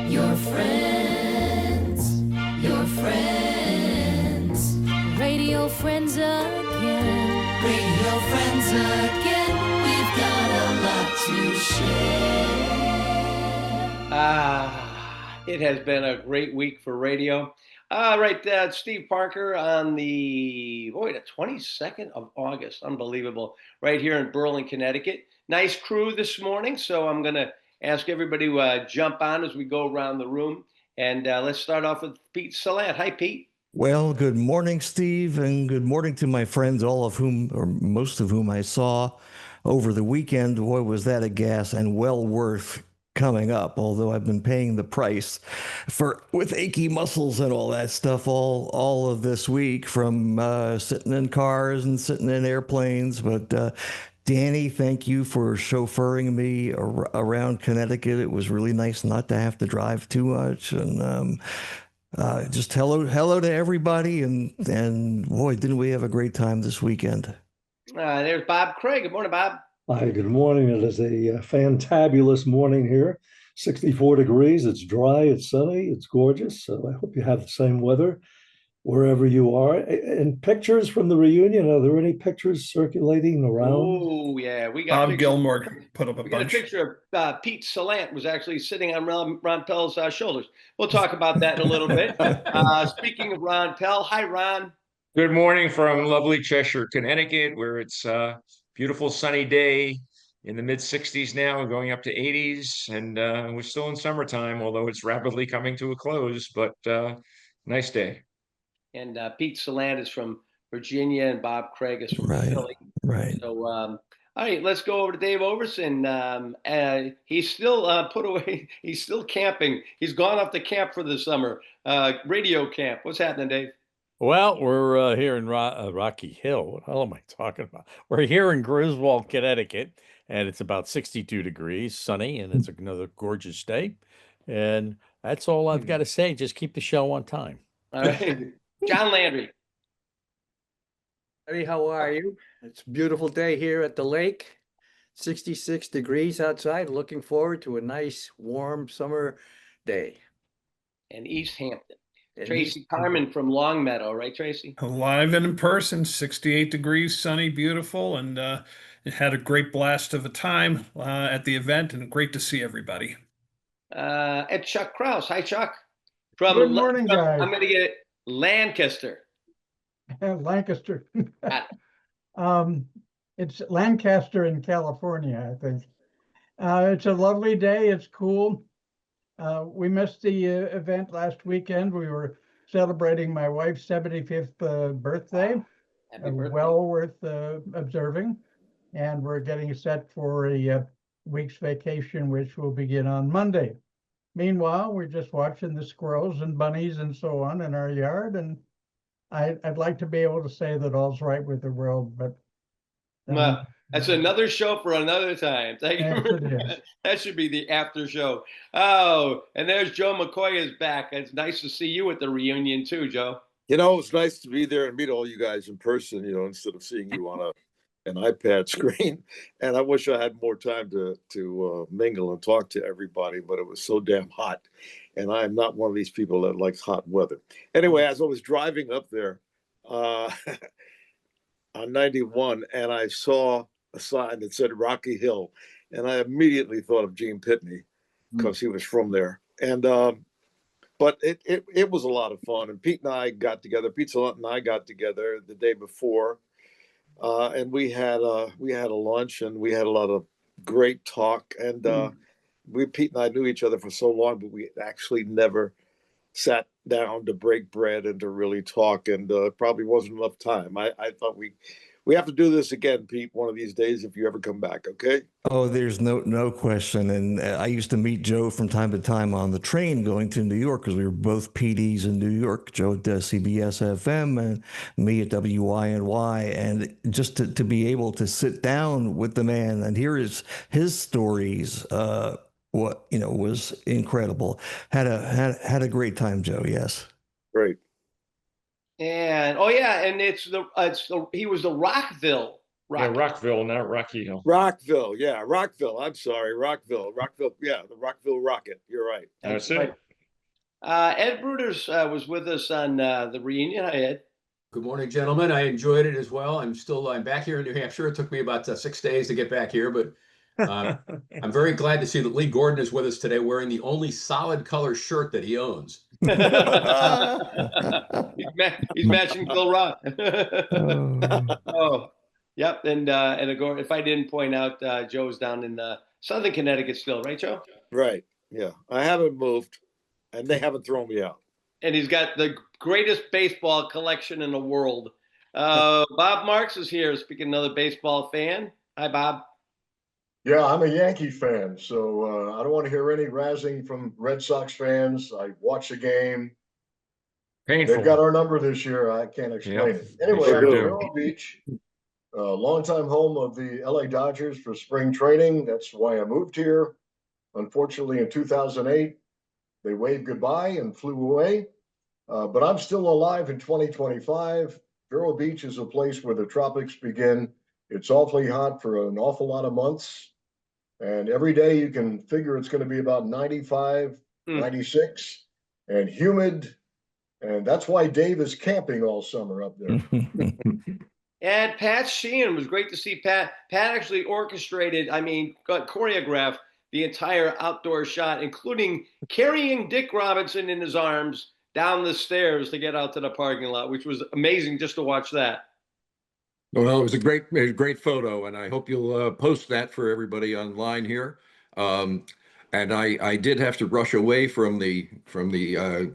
Your friends, your friends. Radio friends again. Radio friends again. We've got a lot to share. It has been a great week for radio. Steve Parker on the 22nd of August. Unbelievable. Right here in Berlin, Connecticut. Nice crew this morning. So I'm going to ask everybody to jump on as we go around the room. And let's start off with Pete Saland. Hi, Pete. Well, good morning, Steve, and good morning to my friends, all of whom, or most of whom I saw over the weekend. Boy, was that a gas and well worth coming up, although I've been paying the price with achy muscles and all that stuff all of this week from sitting in cars and sitting in airplanes. But Danny, thank you for chauffeuring me around Connecticut. It was really nice not to have to drive too much. And just hello to everybody. And boy, didn't we have a great time this weekend. There's Bob Craig. Good morning, Bob. Hi, good morning. It is a fantabulous morning here. 64 degrees. It's dry, it's sunny, it's gorgeous. So I hope you have the same weather wherever you are. And pictures from the reunion. Are there any pictures circulating around? Oh, yeah. We got Bob Gilmore put up a bunch. We got a picture of Pete Salant was actually sitting on Ron Pell's shoulders. We'll talk about that in a little bit. Speaking of Ron Pell, hi, Ron. Good morning from lovely Cheshire, Connecticut, where it's beautiful sunny day in the mid 60s now and going up to 80s, and we're still in summertime, although it's rapidly coming to a close, but nice day. And Pete Saland is from Virginia and Bob Craig is from Philly. Right. So all right, let's go over to Dave Overson. He's still put away, he's still camping. He's gone off to camp for the summer. Radio camp. What's happening, Dave? Well, we're here in Rocky Hill. What the hell am I talking about? We're here in Griswold, Connecticut, and it's about 62 degrees, sunny, and it's another gorgeous day. And that's all I've got to say. Just keep the show on time. All right. John Landry. Hey, how are you? It's a beautiful day here at the lake. 66 degrees outside. Looking forward to a nice, warm summer day. And East Hampton. Tracy Carmen from Longmeadow, right, Tracy? Live and in person, 68 degrees, sunny, beautiful, and it had a great blast of a time at the event, and great to see everybody. At Chuck Krause. Hi, Chuck. Good morning, guys. I'm going to get it. Lancaster. Lancaster. It's Lancaster in California, I think. It's a lovely day. It's cool. We missed the event last weekend. We were celebrating my wife's 75th birthday. Happy birthday. Well worth observing. And we're getting set for a week's vacation, which will begin on Monday. Meanwhile, we're just watching the squirrels and bunnies and so on in our yard. And I'd like to be able to say that all's right with the world, but that's another show for another time. Thank you. That should be the after show. Oh, and there's Joe McCoy is back. It's nice to see you at the reunion too, Joe. You know, it's nice to be there and meet all you guys in person, you know, instead of seeing you on an iPad screen. And I wish I had more time to mingle and talk to everybody, but it was so damn hot. And I am not one of these people that likes hot weather. Anyway, as I was driving up there on 91, and I saw a sign that said Rocky Hill, and I immediately thought of Gene Pitney because he was from there. And but it was a lot of fun. And Pete and I got together. Pete Salant and I got together the day before, and we had a lunch, and we had a lot of great talk. And Pete and I knew each other for so long, but we actually never sat down to break bread and to really talk, and probably wasn't enough time. I thought we have to do this again, Pete, one of these days if you ever come back, okay? Oh, there's no question. And I used to meet Joe from time to time on the train going to New York because we were both PDs in New York. Joe at CBS FM and me at WYNY. And just to be able to sit down with the man and hear his stories, was incredible. Had a great time, Joe. Yes. Great. And and he was the Rockville Yeah, Rockville, not Rocky Hill. Rockville, yeah, Rockville. I'm sorry, Rockville. Yeah, the Rockville Rocket. You're right. That's it. Ed Bruders was with us on the reunion. Hi, Ed. Good morning, gentlemen. I enjoyed it as well. I'm back here in New Hampshire. It took me about 6 days to get back here, but I'm very glad to see that Lee Gordon is with us today wearing the only solid color shirt that he owns. He's matching Bill Rock. Oh, yep. And if I didn't point out, Joe's down in Southern Connecticut still, right, Joe? Right. Yeah. I haven't moved, and they haven't thrown me out. And he's got the greatest baseball collection in the world. Bob Marks is here, speaking another baseball fan. Hi, Bob. Yeah, I'm a Yankee fan, so I don't want to hear any razzing from Red Sox fans. I watched the game. Painful. They've got our number this year. I can't explain it. Anyway, I'm in Vero Beach, longtime home of the LA Dodgers for spring training. That's why I moved here. Unfortunately, in 2008, they waved goodbye and flew away. But I'm still alive in 2025. Vero Beach is a place where the tropics begin. It's awfully hot for an awful lot of months. And every day you can figure it's going to be about 95, 96, and humid. And that's why Dave is camping all summer up there. And Pat Sheehan, was great to see Pat. Pat actually orchestrated, choreographed the entire outdoor shot, including carrying Dick Robinson in his arms down the stairs to get out to the parking lot, which was amazing just to watch that. Well, it was a great photo, and I hope you'll post that for everybody online here. And I did have to rush away from the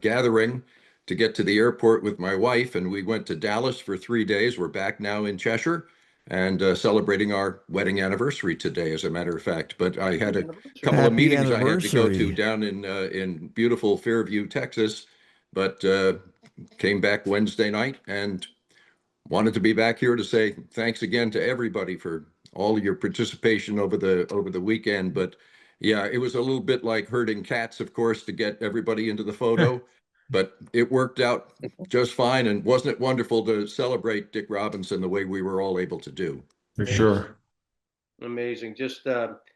gathering to get to the airport with my wife, and we went to Dallas for 3 days. We're back now in Cheshire and celebrating our wedding anniversary today, as a matter of fact. But I had a couple of meetings I had to go to down in beautiful Fairview, Texas, but came back Wednesday night and wanted to be back here to say thanks again to everybody for all of your participation over the weekend. But yeah, it was a little bit like herding cats, of course, to get everybody into the photo. But it worked out just fine. And wasn't it wonderful to celebrate Dick Robinson the way we were all able to do? For sure. Amazing. Just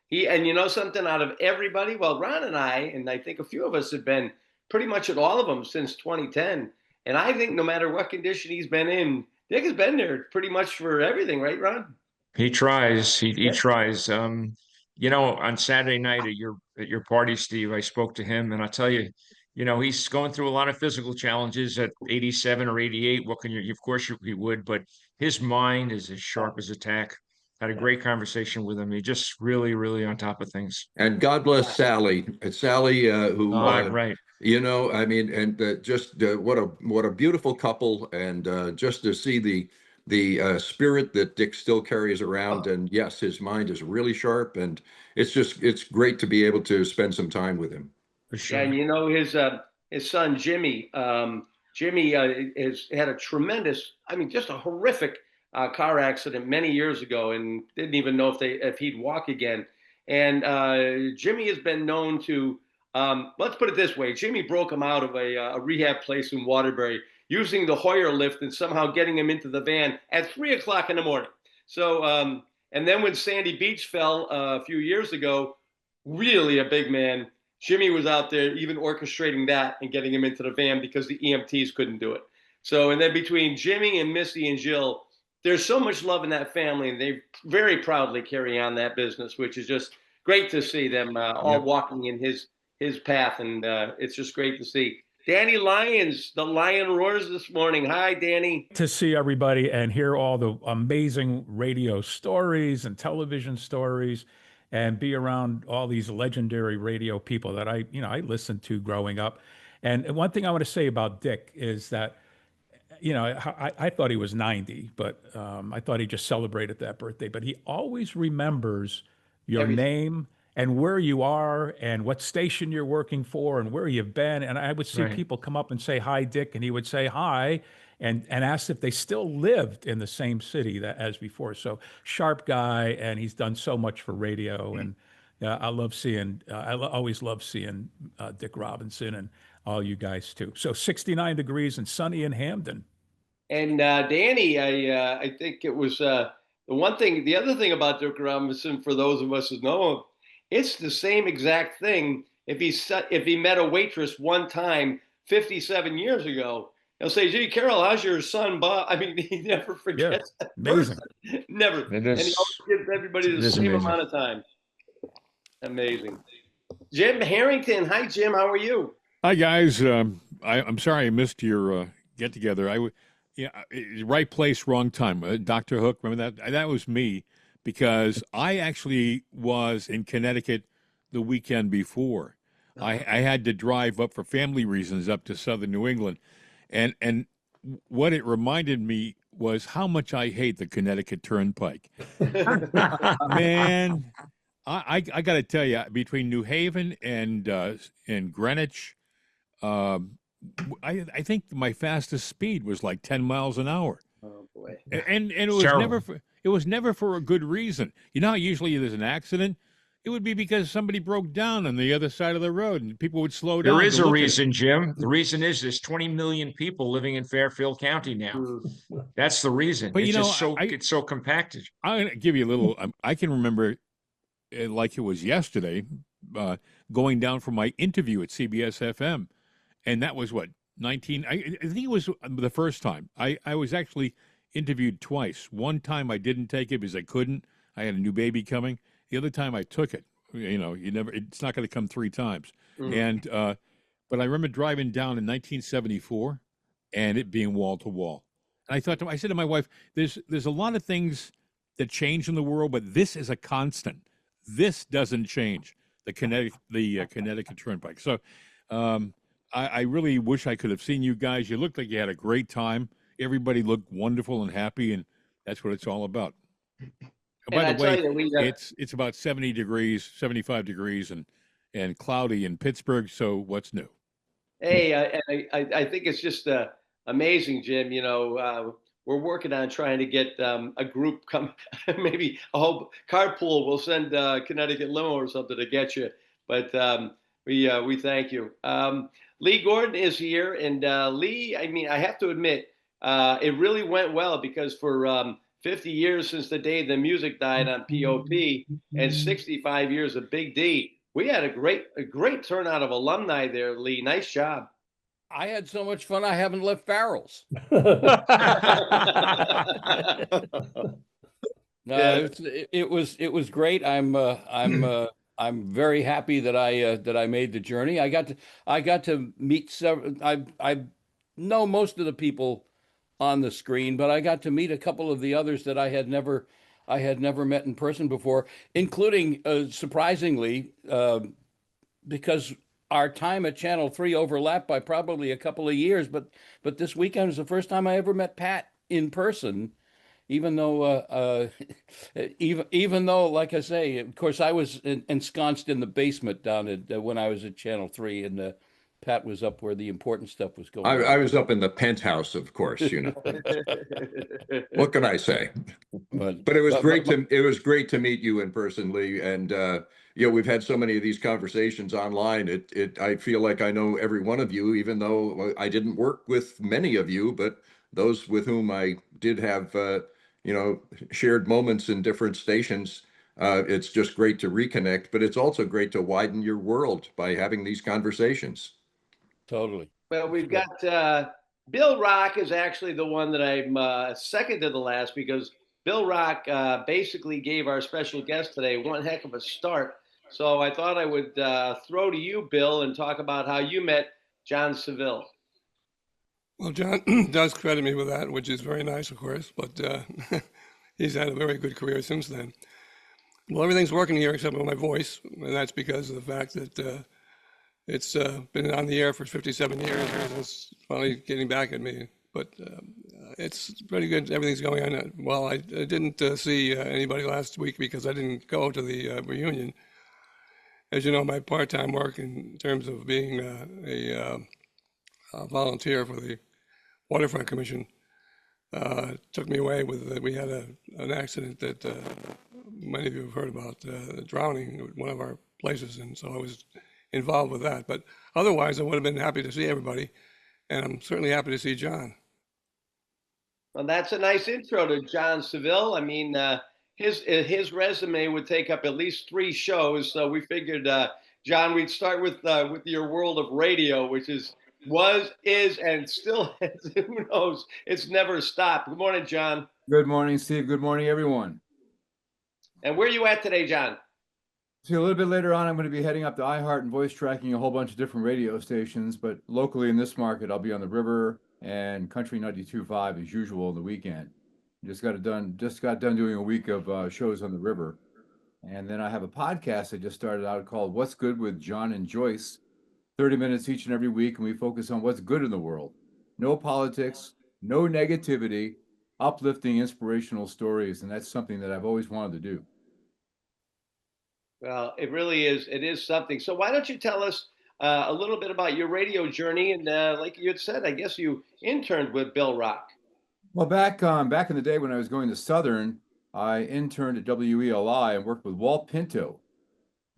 you know something, out of everybody, well, Ron and I think a few of us have been pretty much at all of them since 2010. And I think no matter what condition he's been in, Dick has been there pretty much for everything, right, Ron? He tries. He tries. On Saturday night at your party, Steve, I spoke to him, and I'll tell you, he's going through a lot of physical challenges at 87 or 88. What can you? Of course, he would, but his mind is as sharp as a tack. Had a great conversation with him. He just really, really on top of things. And God bless Sally. Sally, who right. What a beautiful couple, and just to see the spirit that Dick still carries around. And yes, his mind is really sharp, and it's great to be able to spend some time with him. For sure. And his son Jimmy has had a tremendous, just a horrific car accident many years ago, and didn't even know if he'd walk again. And Jimmy has been known to, let's put it this way, Jimmy broke him out of a rehab place in Waterbury using the Hoyer lift and somehow getting him into the van at 3:00 in the morning. So, and then when Sandy Beach fell a few years ago, really a big man, Jimmy was out there even orchestrating that and getting him into the van because the EMTs couldn't do it. So, and then between Jimmy and Missy and Jill, there's so much love in that family, and they very proudly carry on that business, which is just great to see them all walking in his path, and it's just great to see. Danny Lyons, the Lion Roars this morning. Hi, Danny. To see everybody and hear all the amazing radio stories and television stories, and be around all these legendary radio people that I listened to growing up. And one thing I want to say about Dick is that, I thought he was 90, but I thought he just celebrated that birthday. But he always remembers your name and where you are and what station you're working for and where you've been. And I would see people come up and say, "Hi, Dick," and he would say hi and ask if they still lived in the same city as before. So sharp guy, and he's done so much for radio. And I love seeing, always love seeing Dick Robinson and all you guys too. So 69 degrees and sunny in Hamden. And Danny, I think it was the other thing about Dirk Robinson, for those of us who know him, it's the same exact thing. If he met a waitress one time 57 years ago, he'll say, "Gee, Carol, how's your son, Bob?" I mean, he never forgets that amazing. person. Never. It And he is, always gives everybody it the is same amazing. amount of time. Amazing. Jim Harrington. Hi, Jim. How are you? Hi guys. I'm sorry I missed your get together. Right place, wrong time. Dr. Hook, remember that? That was me because I actually was in Connecticut the weekend before. I had to drive up for family reasons up to southern New England, and what it reminded me was how much I hate the Connecticut Turnpike. Man, I got to tell you, between New Haven and Greenwich. I think my fastest speed was like 10 miles an hour. Oh boy. And it It's was terrible. it was never for a good reason. You know how usually there's an accident? It would be because somebody broke down on the other side of the road and people would slow down. There is to a look at it. reason, Jim. The reason is there's 20 million people living in Fairfield County now. That's the reason. But It's you know, just it's so compacted. I'm going to give you a little, I can remember like it was yesterday, going down for my interview at CBS FM. And that was what, I think it was the first time. I was actually interviewed twice. One time I didn't take it because I couldn't. I had a new baby coming. The other time I took it. You know, it's not going to come three times. And, but I remember driving down in 1974 and it being wall to wall. And I said to my wife, there's a lot of things that change in the world, but this is a constant. This doesn't change. The Connecticut Turnpike. So, I really wish I could have seen you guys. You looked like you had a great time. Everybody looked wonderful and happy, and that's what it's all about. By the way, it's about 70 degrees, 75 degrees, and cloudy in Pittsburgh. So what's new? Hey, I think it's just amazing, Jim. You know, we're working on trying to get a group come, maybe a whole carpool. We'll send Connecticut limo or something to get you. But we thank you. Lee Gordon is here, and Lee, I mean, I have to admit, it really went well because for 50 years since the day the music died on POP and 65 years of Big D, we had a great turnout of alumni there, Lee. Nice job. I had so much fun. I haven't left Farrell's. No, it was great. I'm very happy that I made the journey. I got to meet several. I know most of the people on the screen, but I got to meet a couple of the others that I had never met in person before, including surprisingly, because our time at Channel 3 overlapped by probably a couple of years, but this weekend was the first time I ever met Pat in person. Even though, like I say, of course, I was ensconced in the basement down at when I was at Channel 3, and Pat was up where the important stuff was going on. I was up in the penthouse, of course. You know, what can I say? But it was great to meet you in person, Lee. And you know, we've had so many of these conversations online. I feel like I know every one of you, even though I didn't work with many of you, but those with whom I did have you know, shared moments in different stations. It's just great to reconnect, but it's also great to widen your world by having these conversations. Totally. Well, we've got Bill Rock is actually the one that I'm second to the last, because Bill Rock basically gave our special guest today one heck of a start. So I thought I would throw to you, Bill, and talk about how you met John Saville. Well, John does credit me with that, which is very nice, of course, but he's had a very good career since then. Well, everything's working here except for my voice, and that's because of the fact that it's been on the air for 57 years, and it's finally getting back at me. But it's pretty good. Everything's going on well. I didn't see anybody last week because I didn't go to the reunion. As you know, my part-time work in terms of being a volunteer for the Waterfront Commission took me away with, we had an accident that many of you have heard about, drowning at one of our places, and so I was involved with that. But otherwise, I would have been happy to see everybody, and I'm certainly happy to see John. Well, that's a nice intro to John Seville. I mean, his resume would take up at least 3 shows. So we figured, John, we'd start with your world of radio, which is, and still is, who knows? It's never stopped. Good morning, John. Good morning, Steve. Good morning, everyone. And where are you at today, John? See, a little bit later on, I'm going to be heading up to iHeart and voice tracking a whole bunch of different radio stations. But locally in this market, I'll be on the river and Country 92.5 as usual on the weekend. Just got done doing a week of shows on the river. And then I have a podcast I just started out called What's Good with John and Joyce. 30 minutes each and every week, and we focus on what's good in the world. No politics, no negativity, uplifting, inspirational stories. And that's something that I've always wanted to do. Well, it really is. It is something. So why don't you tell us a little bit about your radio journey? And like you had said, I guess you interned with Bill Rock. Well, back in the day when I was going to Southern, I interned at WELI and worked with Walt Pinto.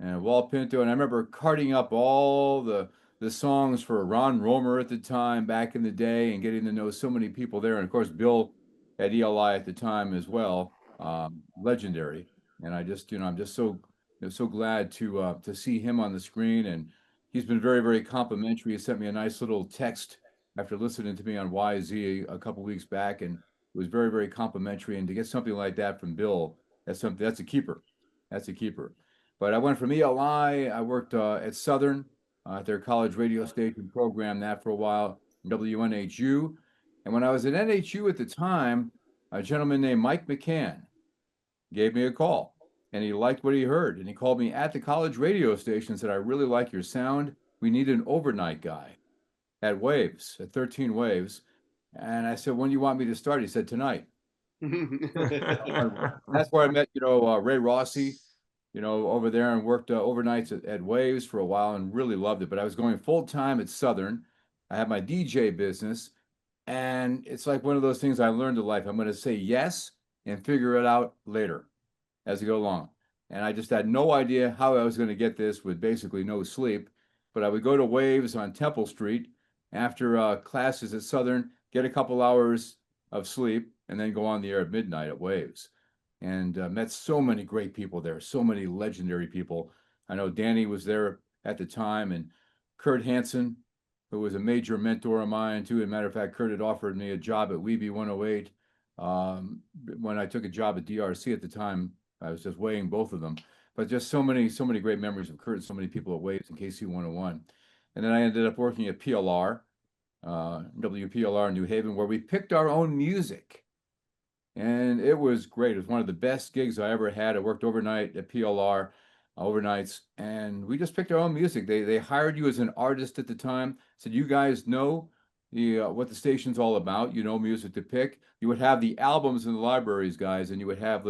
And I remember carting up all the songs for Ron Romer at the time back in the day and getting to know so many people there. And of course, Bill at ELI at the time as well, legendary. And I'm just so glad to see him on the screen. And he's been very, very complimentary. He sent me a nice little text after listening to me on YZ a couple weeks back, and it was very, very complimentary. And to get something like that from Bill, that's a keeper. That's a keeper. But I went from ELI. I worked at Southern at their college radio station program that for a while, WNHU. And when I was at NHU at the time, a gentleman named Mike McCann gave me a call, and he liked what he heard. And he called me at the college radio station and said, I really like your sound. We need an overnight guy at Waves, at 13 Waves. And I said, when do you want me to start? He said, tonight. That's where I met, Ray Rossi, over there, and worked overnights at Waves for a while and really loved it. But I was going full time at Southern. I had my DJ business, and it's like one of those things I learned in life. I'm going to say yes and figure it out later as we go along. And I just had no idea how I was going to get this with basically no sleep. But I would go to Waves on Temple Street after classes at Southern, get a couple hours of sleep, and then go on the air at midnight at Waves. And met so many great people there, so many legendary people. I know Danny was there at the time, and Kurt Hansen, who was a major mentor of mine too. As a matter of fact, Kurt had offered me a job at Weeby 108 when I took a job at DRC at the time. I was just weighing both of them. But just so many great memories of Kurt and so many people at Waves and KC 101. And then I ended up working at PLR, WPLR New Haven, where we picked our own music. And it was great. It was one of the best gigs I ever had. I worked overnight at PLR, overnights, and we just picked our own music. They hired you as an artist at the time, said, you guys know what the station's all about. You know music to pick. You would have the albums in the libraries, guys, and you would have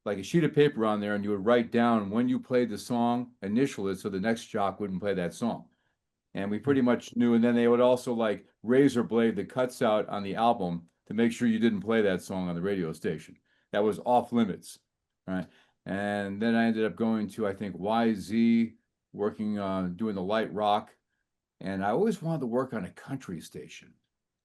like a sheet of paper on there, and you would write down when you played the song, initial it, so the next jock wouldn't play that song. And we pretty much knew. And then they would also like razor blade the cuts out on the album to make sure you didn't play that song on the radio station. That was off limits, right? And then I ended up going to, I think, YZ, working on doing the light rock. And I always wanted to work on a country station.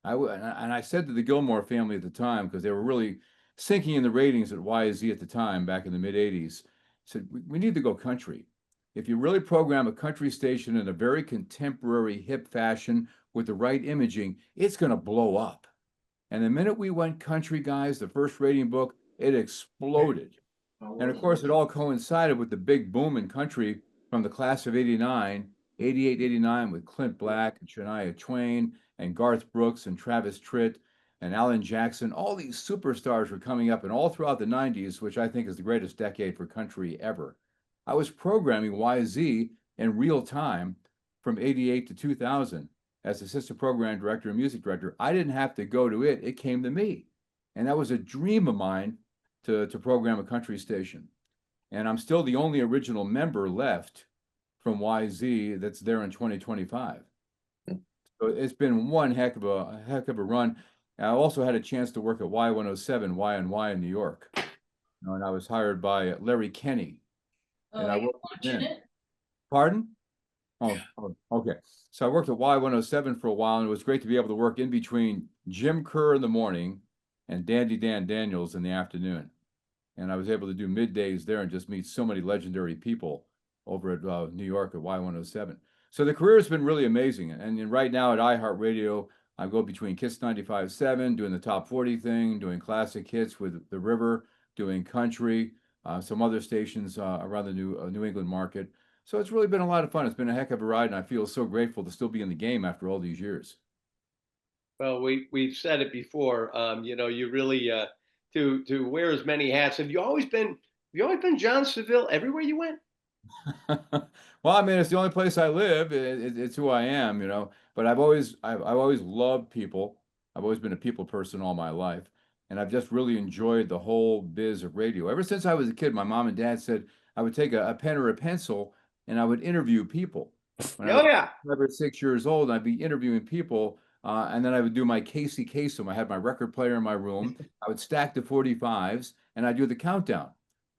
And I said to the Gilmore family at the time, because they were really sinking in the ratings at YZ at the time, back in the mid 80s, said, we need to go country. If you really program a country station in a very contemporary, hip fashion with the right imaging, it's going to blow up. And the minute we went country, guys, the first rating book, it exploded. And of course, it all coincided with the big boom in country from the class of 89, 88, 89 with Clint Black and Shania Twain and Garth Brooks and Travis Tritt and Alan Jackson. All these superstars were coming up, and all throughout the 90s, which I think is the greatest decade for country ever. I was programming YZ in real time from 88 to 2000. As assistant program director and music director. I didn't have to go to it. It came to me. And that was a dream of mine to program a country station. And I'm still the only original member left from YZ that's there in 2025. So it's been one heck of a run. I also had a chance to work at Y107, Y&Y in New York. And I was hired by Larry Kenny. Oh, and I are you worked with watching him. it? Pardon? Oh, okay. So I worked at Y107 for a while, and it was great to be able to work in between Jim Kerr in the morning and Dandy Dan Daniels in the afternoon. And I was able to do middays there and just meet so many legendary people over at New York at Y107. So the career has been really amazing. And right now at iHeartRadio, I go between Kiss 95.7, doing the top 40 thing, doing classic hits with The River, doing country, some other stations around the New England market. So it's really been a lot of fun. It's been a heck of a ride, and I feel so grateful to still be in the game after all these years. Well, we've said it before. You know, you really to wear as many hats. Have you always been John Seville everywhere you went? Well, I mean, it's the only place I live. It's who I am, you know. But I've always loved people. I've always been a people person all my life, and I've just really enjoyed the whole biz of radio. Ever since I was a kid, my mom and dad said I would take a pen or a pencil and I would interview people. When I Oh was yeah. 5 or 6 years old, I'd be interviewing people, and then I would do my Casey Kasem. I had my record player in my room. I would stack the 45s, and I'd do the countdown.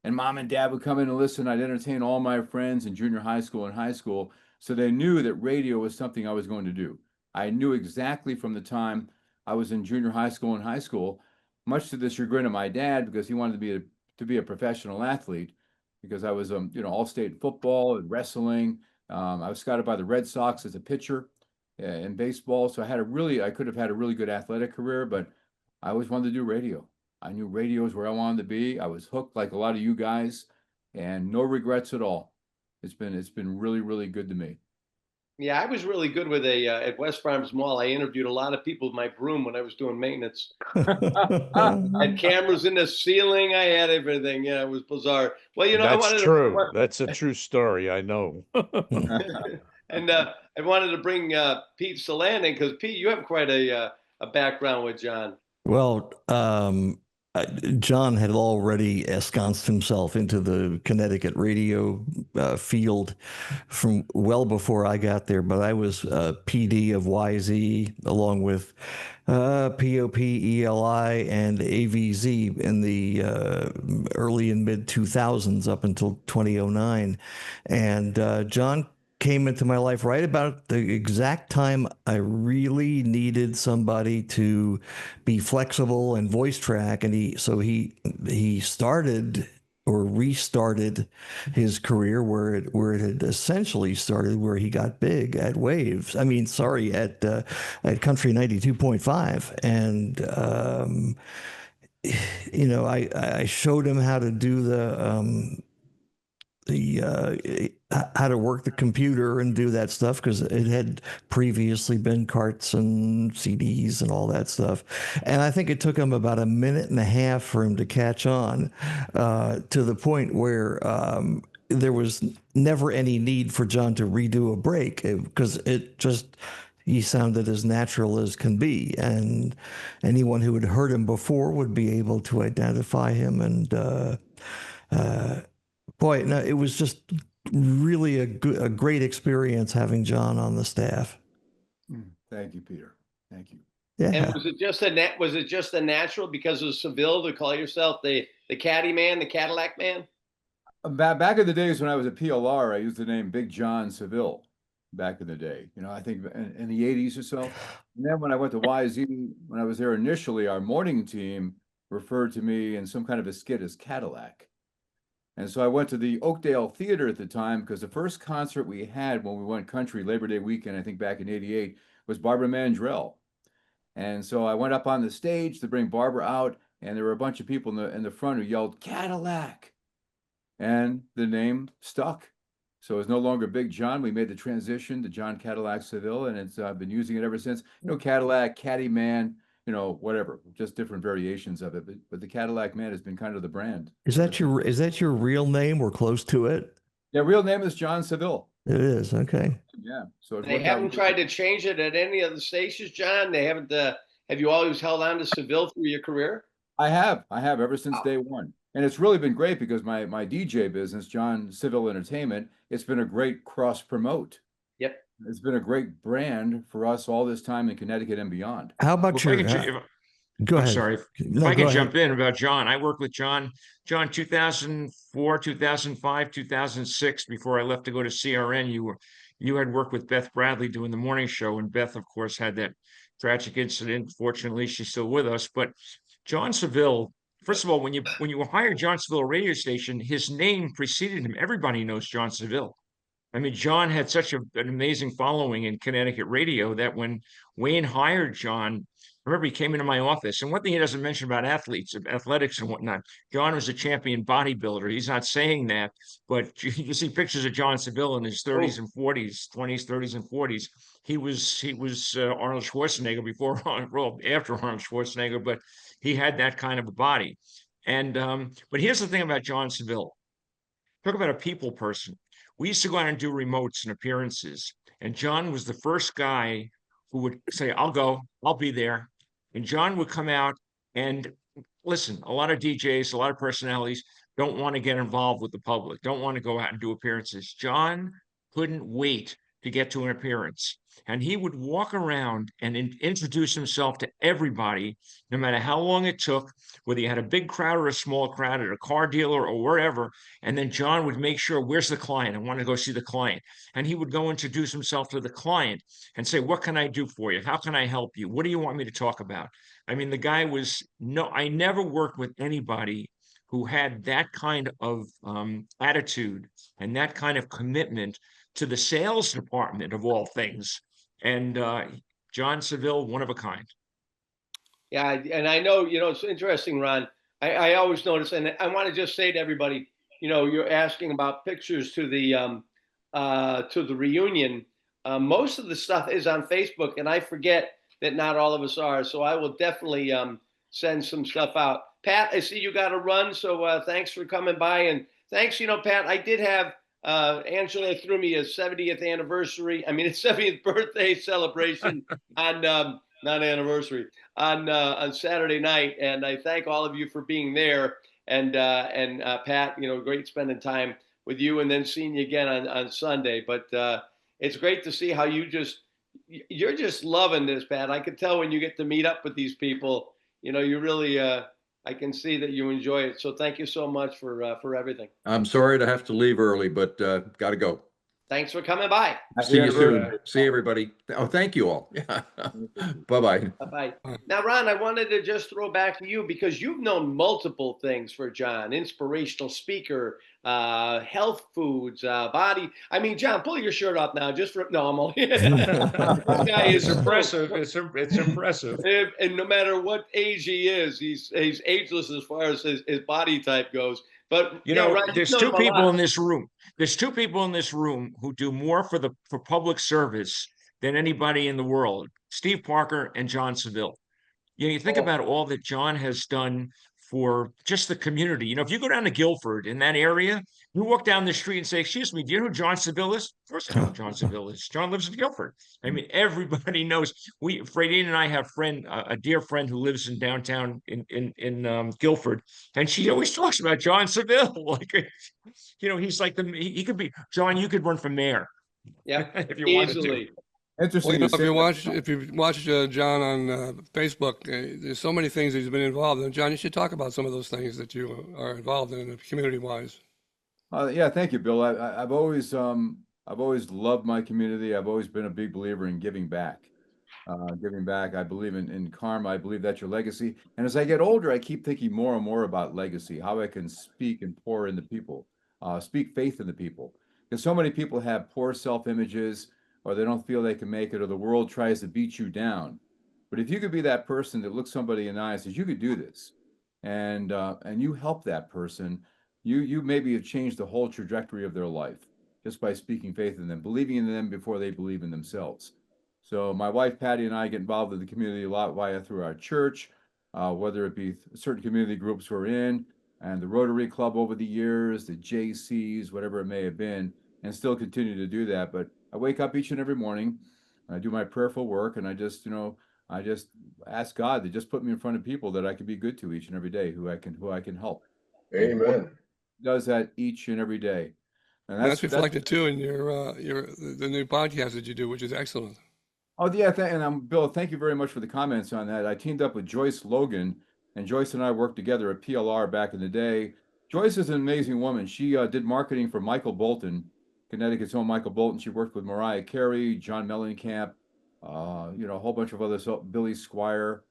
And mom and dad would come in and listen. I'd entertain all my friends in junior high school and high school. So they knew that radio was something I was going to do. I knew exactly from the time I was in junior high school and high school, much to the chagrin of my dad, because he wanted to be a professional athlete, because I was all state football and wrestling. I was scouted by the Red Sox as a pitcher in baseball. So I could have had a really good athletic career, but I always wanted to do radio. I knew radio is where I wanted to be. I was hooked like a lot of you guys, and no regrets at all. It's been really, really good to me. Yeah, I was really good with at West Farms Mall. I interviewed a lot of people with my broom when I was doing maintenance. I had cameras in the ceiling. I had everything. Yeah, it was bizarre. Well, you know, That's true. That's a true story. I know. And I wanted to bring Pete Saland in because Pete, you have quite a background with John. Well, John had already ensconced himself into the Connecticut radio field from well before I got there, but I was PD of YZ along with POP, ELI, and AVZ in the early and mid 2000s up until 2009. And John came into my life right about the exact time I really needed somebody to be flexible and voice track, and he started or restarted his career where it had essentially started, where he got big at Waves. I mean, sorry, at Country 92.5, and you know, I showed him how to do how to work the computer and do that stuff, because it had previously been carts and CDs and all that stuff. And I think it took him about a minute and a half for him to catch on, to the point where there was never any need for John to redo a break, because he sounded as natural as can be. And anyone who had heard him before would be able to identify him. And boy, no, it was just really a great experience having John on the staff. Thank you, Peter. Thank you. Yeah. And was it just a natural because of Seville to call yourself the Caddy Man, the Cadillac Man? Back in the days when I was at PLR, I used the name Big John Seville back in the day. You know, I think in the 80s or so. And then when I went to YZ, when I was there initially, our morning team referred to me in some kind of a skit as Cadillac. And so I went to the Oakdale Theater at the time, because the first concert we had when we went country Labor Day weekend, I think back in '88, was Barbara Mandrell. And so I went up on the stage to bring Barbara out, and there were a bunch of people in the front who yelled Cadillac, and the name stuck. So it's no longer Big John. We made the transition to John Cadillac Seville, and I've been using it ever since. You know, Cadillac, Caddy Man, you know, whatever, just different variations of it. But the Cadillac Man has been kind of the brand. Is that your real name or close to it? Yeah, real name is John Seville. It is, okay. Yeah. So They haven't tried to change it at any of the stations, John. They haven't. Have you always held on to Seville through your career? I have ever since day one. And it's really been great, because my DJ business, John Seville Entertainment, it's been a great cross promote. Yep. It's been a great brand for us all this time in Connecticut and beyond. How about Go ahead. Sorry. If I can jump in about John, I worked with John 2004, 2005, 2006, before I left to go to CRN. You had worked with Beth Bradley doing the morning show, and Beth, of course, had that tragic incident. Fortunately, she's still with us. But John Seville, first of all, when you hire John Seville radio station, his name preceded him. Everybody knows John Seville. I mean, John had such an amazing following in Connecticut radio that when Wayne hired John, I remember he came into my office. And one thing he doesn't mention about athletes, athletics and whatnot, John was a champion bodybuilder. He's not saying that, but you see pictures of John Seville in his 30s and 40s, 20s, 30s, and 40s. He was Arnold Schwarzenegger before, well, after Arnold Schwarzenegger, but he had that kind of a body. And but here's the thing about John Seville. Talk about a people person. We used to go out and do remotes and appearances, and John was the first guy who would say, I'll go, I'll be there. And John would come out and listen, a lot of DJs, a lot of personalities don't want to get involved with the public, don't want to go out and do appearances. John couldn't wait to get to an appearance. And he would walk around and introduce himself to everybody, no matter how long it took, whether you had a big crowd or a small crowd at a car dealer or wherever. And then John would make sure, where's the client? I want to go see the client. And he would go introduce himself to the client and say, what can I do for you? How can I help you? What do you want me to talk about? I mean, the guy was, I never worked with anybody who had that kind of attitude and that kind of commitment to the sales department of all things. And John Seville, one of a kind. Yeah, and I know, it's interesting, Ron. I always notice, and I want to just say to everybody, you're asking about pictures to the reunion. Most of the stuff is on Facebook, and I forget that not all of us are. So I will definitely send some stuff out. Pat, I see you got to run, so thanks for coming by, and thanks. Pat, I did have Angela threw me a 70th anniversary. I mean, a 70th birthday celebration on not anniversary on Saturday night, and I thank all of you for being there. And Pat, great spending time with you, and then seeing you again on Sunday. But it's great to see how you're just loving this, Pat. I could tell when you get to meet up with these people. You really. I can see that you enjoy it. So thank you so much for everything. I'm sorry to have to leave early, but got to go. Thanks for coming by. See you soon. See everybody. Oh, thank you all. Bye-bye. Bye-bye. Now, Ron, I wanted to just throw back to you because you've known multiple things for John: inspirational speaker, health foods, body. I mean, John, pull your shirt off now. No, I'm only. This guy is impressive. It's impressive. And no matter what age he is, he's ageless as far as his body type goes. But Ron, there's two people in this room. There's two people in this room who do more for public service than anybody in the world: Steve Parker and John Seville. You think about all that John has done for just the community. If you go down to Guilford, in that area, you walk down the street and say, excuse me, do you know who John Seville is? Of course I know who John Seville is. John lives in Guilford. I mean, everybody knows. Fradine and I have a dear friend who lives in downtown in Guilford, and she always talks about John Seville. He's like he could be, John, you could run for mayor. Yeah, if you easily. wanted to. Interesting. Well, if you watch John on Facebook, there's so many things he's been involved in. John, you should talk about some of those things that you are involved in community-wise. Yeah, thank you, Bill. I've always loved my community. I've always been a big believer in giving back. I believe in karma. I believe that's your legacy. And as I get older, I keep thinking more and more about legacy, how I can speak and pour into people, speak faith into people. Because so many people have poor self-images, or they don't feel they can make it, or the world tries to beat you down. But if you could be that person that looks somebody in the eye and says, you could do this, and you help that person, you maybe have changed the whole trajectory of their life just by speaking faith in them, believing in them before they believe in themselves. So my wife, Patty, and I get involved in the community a lot through our church, whether it be certain community groups we're in, and the Rotary Club over the years, the JCs, whatever it may have been, and still continue to do that. But I wake up each and every morning, I do my prayerful work, and I just ask God to just put me in front of people that I can be good to each and every day, who I can help. Amen. Does that each and every day. And that's reflected too in the new podcast that you do, which is excellent. Oh yeah, and Bill, thank you very much for the comments on that. I teamed up with Joyce Logan, and Joyce and I worked together at PLR back in the day. Joyce is an amazing woman. She did marketing for Michael Bolton, Connecticut's own Michael Bolton. She worked with Mariah Carey, John Mellencamp, a whole bunch of others, Billy Squire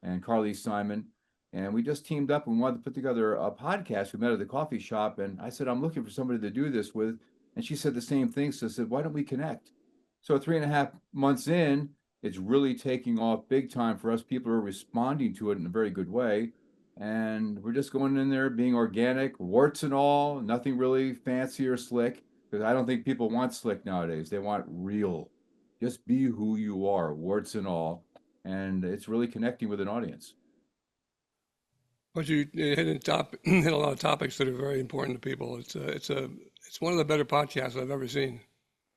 and Carly Simon. And we just teamed up and wanted to put together a podcast. We met at the coffee shop, and I said, I'm looking for somebody to do this with. And she said the same thing. So I said, why don't we connect? So 3.5 months in, it's really taking off big time for us. People are responding to it in a very good way. And we're just going in there being organic, warts and all, nothing really fancy or slick, because I don't think people want slick nowadays. They want real. Just be who you are, warts and all. And it's really connecting with an audience. But you hit hit a lot of topics that are very important to people. It's one of the better podcasts I've ever seen.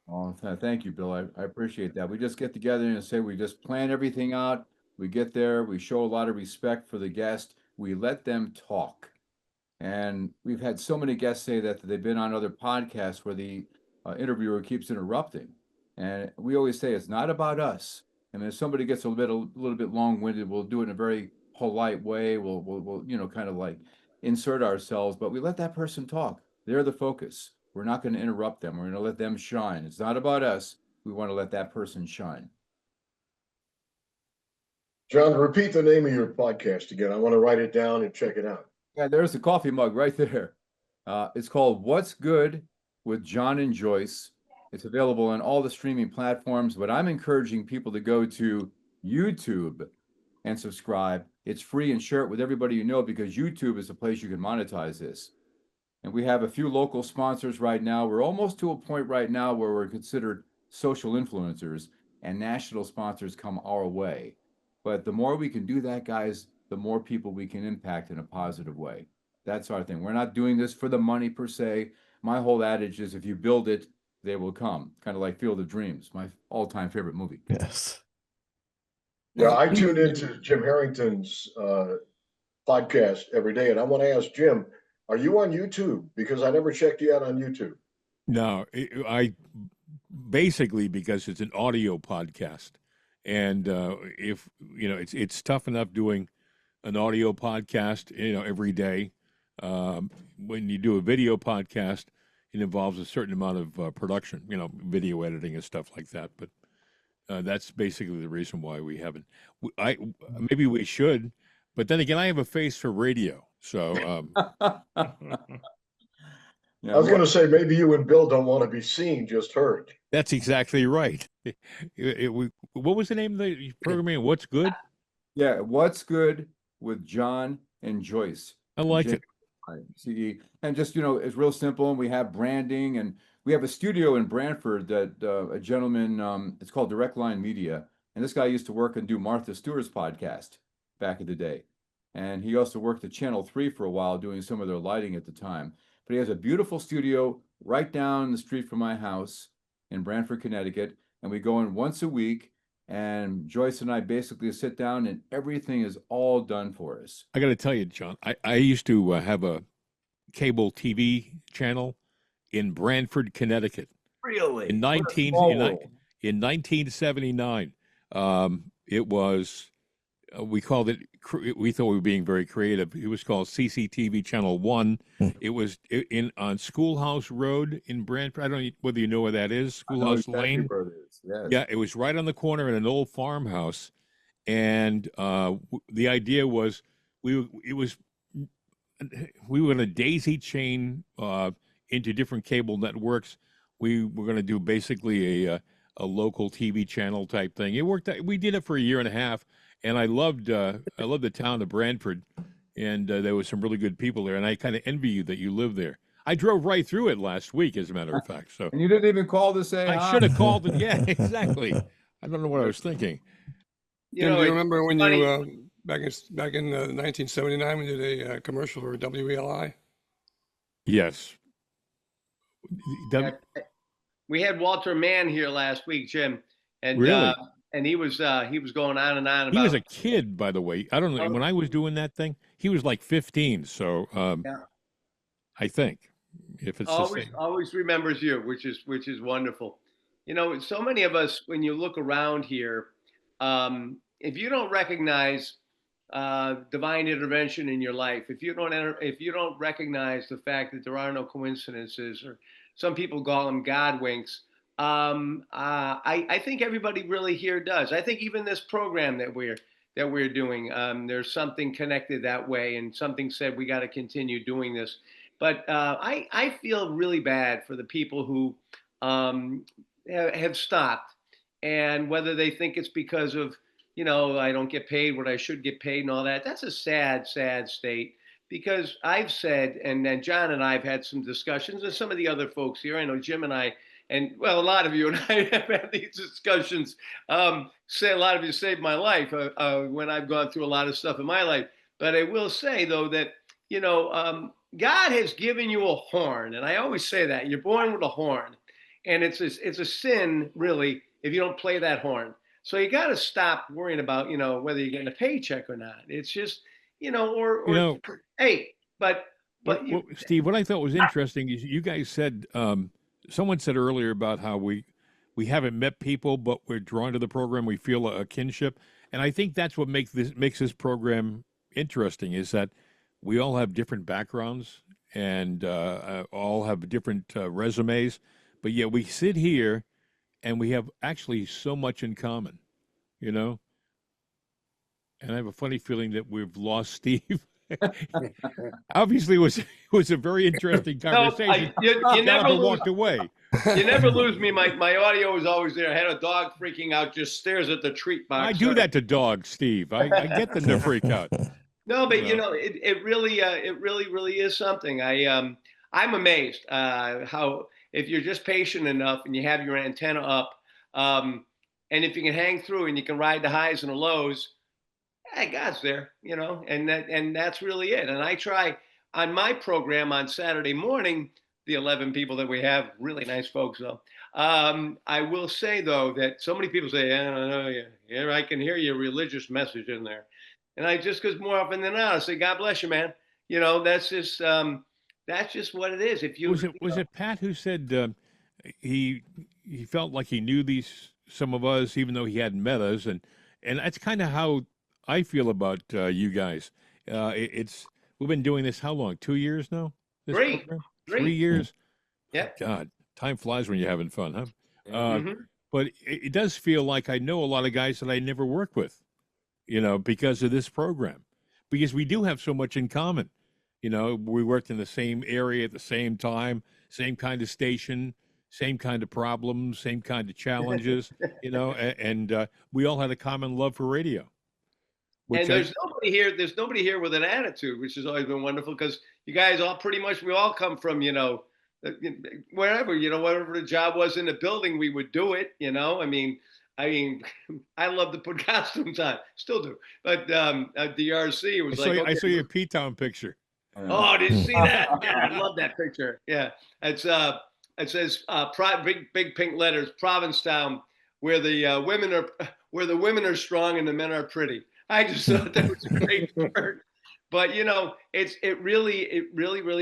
Oh, thank you, Bill. I appreciate that. We just get together and say we just plan everything out. We get there, we show a lot of respect for the guest. We let them talk. And we've had so many guests say that they've been on other podcasts where the interviewer keeps interrupting. And we always say it's not about us. And if somebody gets a little bit long-winded, we'll do it in a very polite way. We'll kind of like insert ourselves, but we let that person talk. They're the focus. We're not going to interrupt them. We're going to let them shine. It's not about us. We want to let that person shine. John, repeat the name of your podcast again. I want to write it down and check it out. Yeah, there's the coffee mug right there. It's called What's Good with John and Joyce. It's available on all the streaming platforms, but I'm encouraging people to go to YouTube and subscribe. It's free, and share it with everybody you know, because YouTube is a place you can monetize this. And we have a few local sponsors right now. We're almost to a point right now where we're considered social influencers, and national sponsors come our way. But the more we can do that, guys, the more people we can impact in a positive way. That's our thing. We're not doing this for the money per se. My whole adage is if you build it, they will come. Kind of like Field of Dreams, my all-time favorite movie. Yes. Yeah, I tune into Jim Harrington's podcast every day, and I want to ask Jim, are you on YouTube? Because I never checked you out on YouTube. No, I basically, because it's an audio podcast, and if it's tough enough doing an audio podcast, every day. When you do a video podcast, it involves a certain amount of production, video editing and stuff like that. But that's basically the reason why we haven't. Maybe we should, but then again, I have a face for radio, so. I was going to say, maybe you and Bill don't want to be seen, just heard. That's exactly right. What was the name of the program? What's Good? Yeah, What's Good with John and Joyce. I like it. CE. And just, it's real simple. And we have branding, and we have a studio in Brantford that a gentleman, it's called Direct Line Media. And this guy used to work and do Martha Stewart's podcast back in the day. And he also worked at Channel 3 for a while doing some of their lighting at the time. But he has a beautiful studio right down the street from my house in Brantford, Connecticut. And we go in once a week. And Joyce and I basically sit down, and everything is all done for us. I got to tell you, John, I used to have a cable TV channel in Brantford, Connecticut. Really? In 1979. It was, we called it, we thought we were being very creative. It was called CCTV Channel 1. It was on Schoolhouse Road in Brantford. I don't know whether you know where that is, Schoolhouse Lane. Yes. Yeah, it was right on the corner in an old farmhouse. And the idea was we were going to daisy chain into different cable networks. We were going to do basically a local TV channel type thing. It worked out. We did it for a year and a half, and I loved the town of Brantford, and there was some really good people there. And I kind of envy you that you live there. I drove right through it last week, as a matter of fact. So and you didn't even call to say I should have called it. Yeah, exactly. I don't know what I was thinking. Jim, do you remember when you back in 1979 we did a commercial for WELI? Yes. We had Walter Mann here last week, Jim, and really? And he was going on and on about. He was a kid, by the way. I don't know. When I was doing that thing, he was like 15. So yeah. I think if it's always remembers you, which is wonderful. So many of us, when you look around here, if you don't recognize divine intervention in your life, if you don't recognize the fact that there are no coincidences, or some people call them God winks, I think everybody really here does. I think even this program that that we're doing. There's something connected that way, and something said we got to continue doing this. But I feel really bad for the people who have stopped, and whether they think it's because of, I don't get paid what I should get paid and all that. That's a sad, sad state. Because I've said, and then John and I have had some discussions, and some of the other folks here, I know Jim and I, and well, a lot of you and I have had these discussions. Say a lot of you saved my life when I've gone through a lot of stuff in my life. But I will say though that God has given you a horn, and I always say that you're born with a horn, and it's a sin really if you don't play that horn. So you got to stop worrying about whether you're getting a paycheck or not. It's just hey, but Steve, what I thought was interesting is you guys said, someone said earlier about how we haven't met people, but we're drawn to the program. We feel a kinship, and I think that's what makes this program interesting. Is that we all have different backgrounds and all have different resumes, but yet we sit here and we have actually so much in common, And I have a funny feeling that we've lost Steve. Obviously, it was a very interesting conversation. You never walked away. You never lose me. My audio is always there. I had a dog freaking out, just stares at the treat box. I do that to dogs, Steve. I get them to freak out. No, but it really is something. I'm amazed how if you're just patient enough and you have your antenna up, and if you can hang through and you can ride the highs and the lows. Hey, God's there, and that's really it. And I try on my program on Saturday morning, the 11 people that we have, really nice folks though. I will say though that so many people say, I don't know, yeah, I can hear your religious message in there. And I just, because more often than not, I say, God bless you, man. That's just what it is. If you was it Pat who said he felt like he knew some of us, even though he hadn't met us, and that's kind of how I feel about you guys. We've been doing this how long? 2 years now? 3 years. Yeah. God, time flies when you're having fun, huh? But it does feel like I know a lot of guys that I never worked with, because of this program, because we do have so much in common. We worked in the same area at the same time, same kind of station, same kind of problems, same kind of challenges, and we all had a common love for radio. And there's nobody here with an attitude, which has always been wonderful, because you guys all we all come from, wherever, whatever the job was in the building, we would do it, I mean, I love to put costumes on, still do. But at the RC, it was I saw your P-Town picture. Oh, did you see that? Yeah, I love that picture. Yeah. It says big pink letters, Provincetown, where the women are strong and the men are pretty. I just thought that was a great word. But it really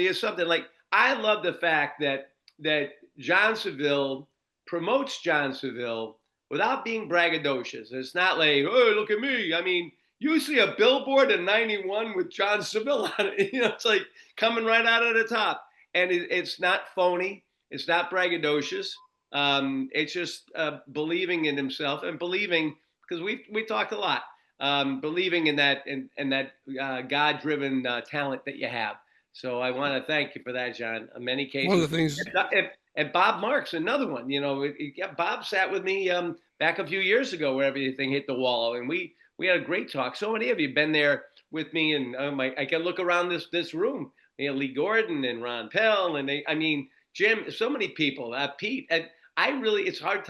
is something. Like, I love the fact that John Saville promotes John Saville without being braggadocious. It's not like, oh, look at me. I mean, you see a billboard in 91 with John Saville on it. It's like coming right out of the top. And it's not phony. It's not braggadocious. It's just believing in himself and believing, because we talked a lot. Believing in that God-driven talent that you have. So I want to thank you for that, John. In many cases, one of the things, and Bob Marks, another one. Bob sat with me back a few years ago where everything hit the wall, and we had a great talk. So many of you have been there with me, and I can look around this room. Lee Gordon and Ron Pell, and Jim. So many people. Pete, and it's hard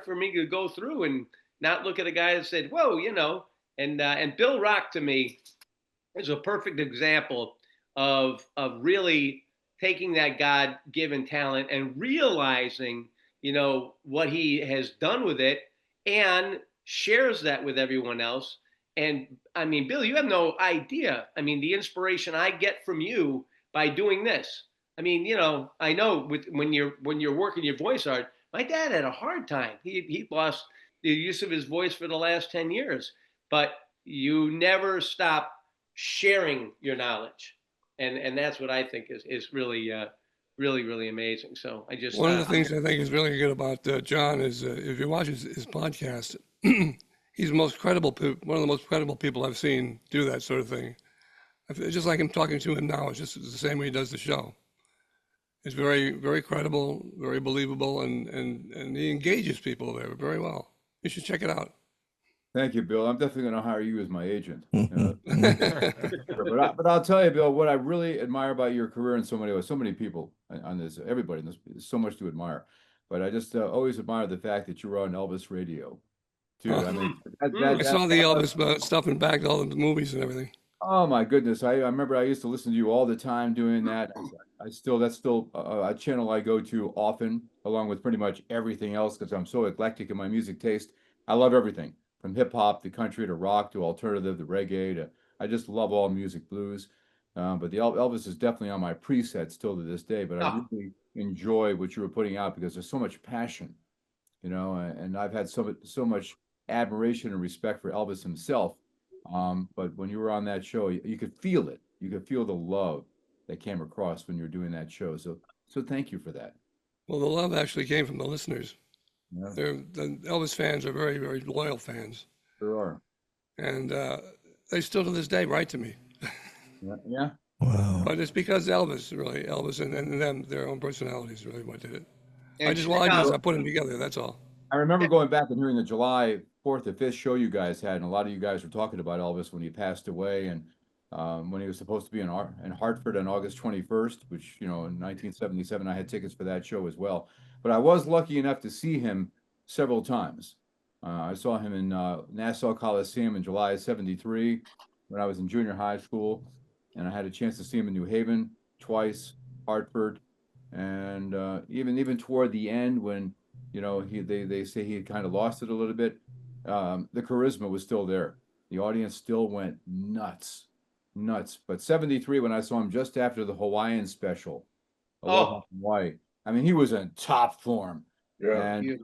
for me to go through and not look at a guy that said, "Whoa," And Bill Rock, to me, is a perfect example of really taking that God-given talent and realizing, what he has done with it, and shares that with everyone else. And Bill, you have no idea. The inspiration I get from you by doing this. I know when you're working your voice art, my dad had a hard time. He lost the use of his voice for the last 10 years. But you never stop sharing your knowledge, and that's what I think is really really amazing. So I just one of the things I think is really good about John is if you watch his podcast, he he's the most credible, one of the most credible people I've seen do that sort of thing. It's just like him talking to him now. It's just the same way he does the show. It's very, very credible, very believable, and he engages people there very well. You should check it out. Thank you, Bill. I'm definitely going to hire you as my agent. But I'll tell you, Bill, what I really admire about your career and so many people on this, everybody in this, there's so much to admire. But I just always admire the fact that you were on Elvis radio, too. I mean, I saw the Elvis stuff and bagged all the movies and everything. Oh my goodness! I remember I used to listen to you all the time doing that. That's still a channel I go to often, along with pretty much everything else, because I'm so eclectic in my music taste. I love everything from hip hop to country to rock to alternative to reggae to I just love all music, blues. But the Elvis is definitely on my preset still to this day. But I really enjoy what you were putting out because there's so much passion, and I've had so much admiration and respect for Elvis himself. But when you were on that show, you could feel it. You could feel the love that came across when you were doing that show. So thank you for that. Well, the love actually came from the listeners. Yeah. The Elvis fans are very, very loyal fans. There are. And they still to this day write to me. Yeah. Wow. But it's because Elvis and them, their own personalities really what did it. And I put them together, that's all. I remember going back and hearing the July 4th or 5th show you guys had, and a lot of you guys were talking about Elvis when he passed away, and when he was supposed to be in Hartford on August 21st, which, in 1977, I had tickets for that show as well. But I was lucky enough to see him several times. I saw him in Nassau Coliseum in July of '73 when I was in junior high school, and I had a chance to see him in New Haven twice, Hartford, and even toward the end when they say he had kind of lost it a little bit. The charisma was still there. The audience still went nuts. But '73, when I saw him just after the Hawaiian special, Aloha Hawaii, I mean, he was in top form. Yeah. And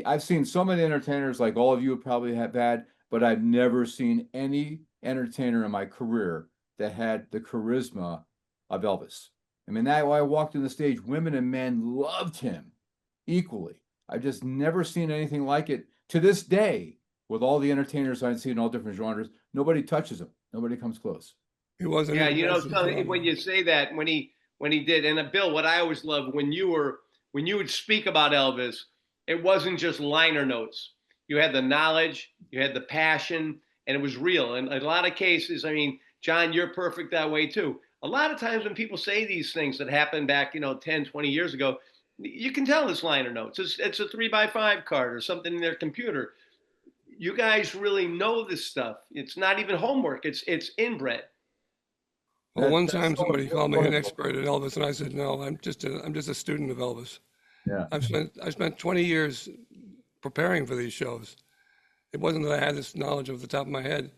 I've seen so many entertainers like all of you probably have had, but I've never seen any entertainer in my career that had the charisma of Elvis. I mean, that I walked on the stage, women and men loved him equally. I've just never seen anything like it to this day. With all the entertainers I've seen in all different genres, nobody touches him. Nobody comes close. He wasn't. Yeah, Sonny, when you say that, when he did, and Bill, what I always loved when you would speak about Elvis, it wasn't just liner notes. You had the knowledge, you had the passion, and it was real. And a lot of cases, I mean, John, you're perfect that way too. A lot of times when people say these things that happened back, 10, 20 years ago, you can tell it's liner notes. It's a 3x5 card or something in their computer. You guys really know this stuff. It's not even homework. It's inbred. Well, one time somebody called me an expert at Elvis, and I said, "No, I'm just a student of Elvis." Yeah. I spent 20 years preparing for these shows. It wasn't that I had this knowledge off the top of my head.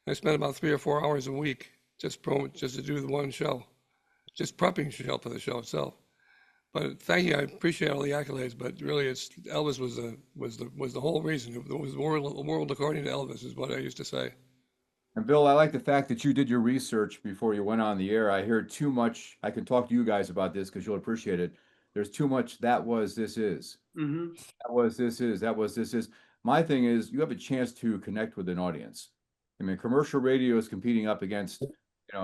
I spent about 3 or 4 hours a week just to do the one show, just prepping show for the show itself. But thank you, I appreciate all the accolades. But really, Elvis was the whole reason. It was the world according to Elvis, is what I used to say. And Bill, I like the fact that you did your research before you went on the air. I heard too much. I can talk to you guys about this because you'll appreciate it. There's too much. That was, this is. Mm-hmm. That was, this is. That was, this is. My thing is, you have a chance to connect with an audience. I mean, commercial radio is competing up against,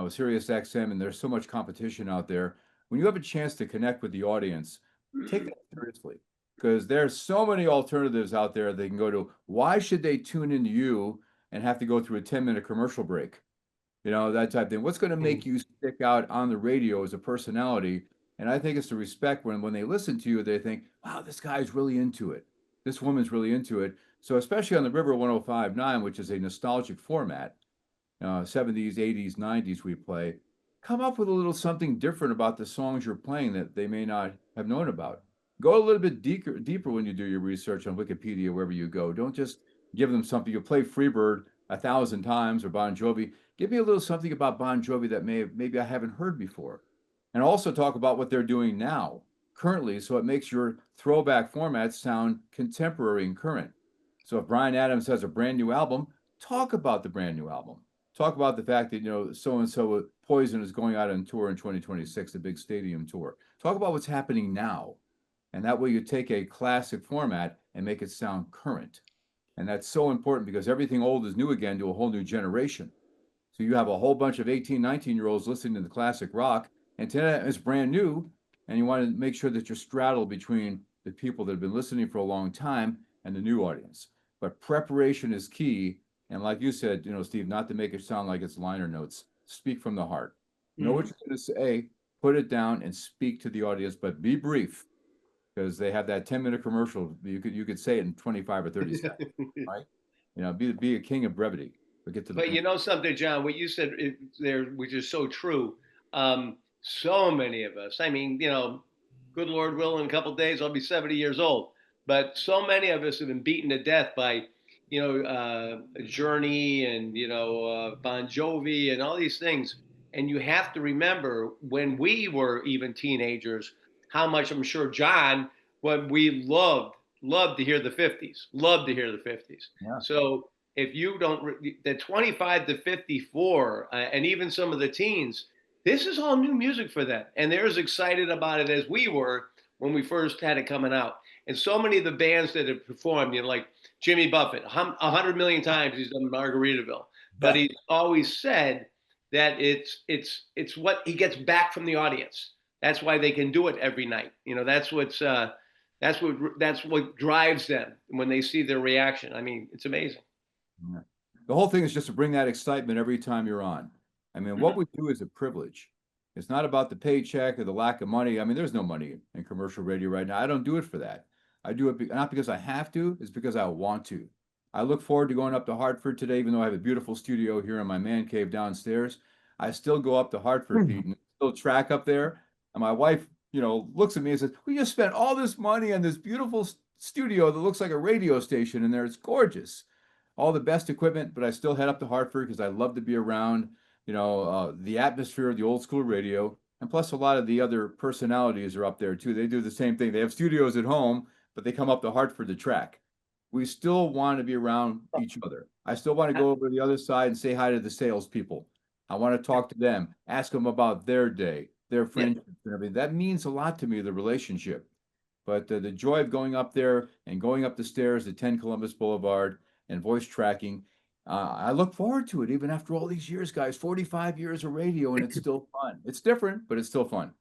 Sirius XM, and there's so much competition out there. When you have a chance to connect with the audience, take that seriously, because there's so many alternatives out there they can go to. Why should they tune into you and have to go through a 10-minute commercial break? That type of thing. What's going to make you stick out on the radio as a personality? And I think it's the respect when they listen to you, they think, wow, this guy's really into it. This woman's really into it. So especially on the River 105.9, which is a nostalgic format, 70s, 80s, 90s we play, come up with a little something different about the songs you're playing that they may not have known about. Go a little bit deeper when you do your research on Wikipedia, wherever you go. Don't just give them something. You play Freebird 1,000 times or Bon Jovi. Give me a little something about Bon Jovi that maybe I haven't heard before. And also talk about what they're doing now, currently, so it makes your throwback format sound contemporary and current. So if Bryan Adams has a brand new album, talk about the brand new album. Talk about the fact that, so-and-so Poison is going out on tour in 2026, a big stadium tour. Talk about what's happening now. And that way you take a classic format and make it sound current. And that's so important because everything old is new again to a whole new generation. So you have a whole bunch of 18, 19-year-olds listening to the classic rock, and today it's brand new, and you want to make sure that you're straddled between the people that have been listening for a long time and the new audience. But preparation is key. And like you said, Steve, not to make it sound like it's liner notes, speak from the heart. Know what you're going to say, put it down and speak to the audience, but be brief because they have that 10-minute commercial. You could say it in 25 or 30 seconds, right? Be a king of brevity. But get to the But point. you know something, John, what you said there, which is so true. So many of us, I mean, good Lord willing, in a couple of days, I'll be 70 years old. But so many of us have been beaten to death by, Journey and, Bon Jovi and all these things. And you have to remember when we were even teenagers, how much I'm sure John, when we loved to hear the 50s, loved to hear the 50s. Yeah. So if you don't, the 25 to 54, and even some of the teens, this is all new music for them. And they're as excited about it as we were when we first had it coming out. And so many of the bands that have performed, like Jimmy Buffett, 100 million times he's done Margaritaville, but he's always said that it's what he gets back from the audience. That's why they can do it every night. That's what drives them when they see their reaction. I mean, it's amazing. Yeah. The whole thing is just to bring that excitement every time you're on. I mean, what we do is a privilege. It's not about the paycheck or the lack of money. I mean, there's no money in commercial radio right now. I don't do it for that. I do it not because I have to, it's because I want to. I look forward to going up to Hartford today, even though I have a beautiful studio here in my man cave downstairs. I still go up to Hartford, Pete, and still track up there. And my wife, looks at me and says, "We just spent all this money on this beautiful studio that looks like a radio station in there. It's gorgeous. All the best equipment, but I still head up to Hartford because I love to be around, the atmosphere of the old school radio. And plus, a lot of the other personalities are up there too. They do the same thing. They have studios at home, but they come up to Hartford to track. We still want to be around each other. I still want to go over to the other side and say hi to the salespeople. I want to talk to them, ask them about their day, their friendships and everything. That means a lot to me, the relationship. But the joy of going up there and going up the stairs at 10 Columbus Boulevard and voice tracking, I look forward to it even after all these years, guys. 45 years of radio, and it's still fun. It's different, but it's still fun.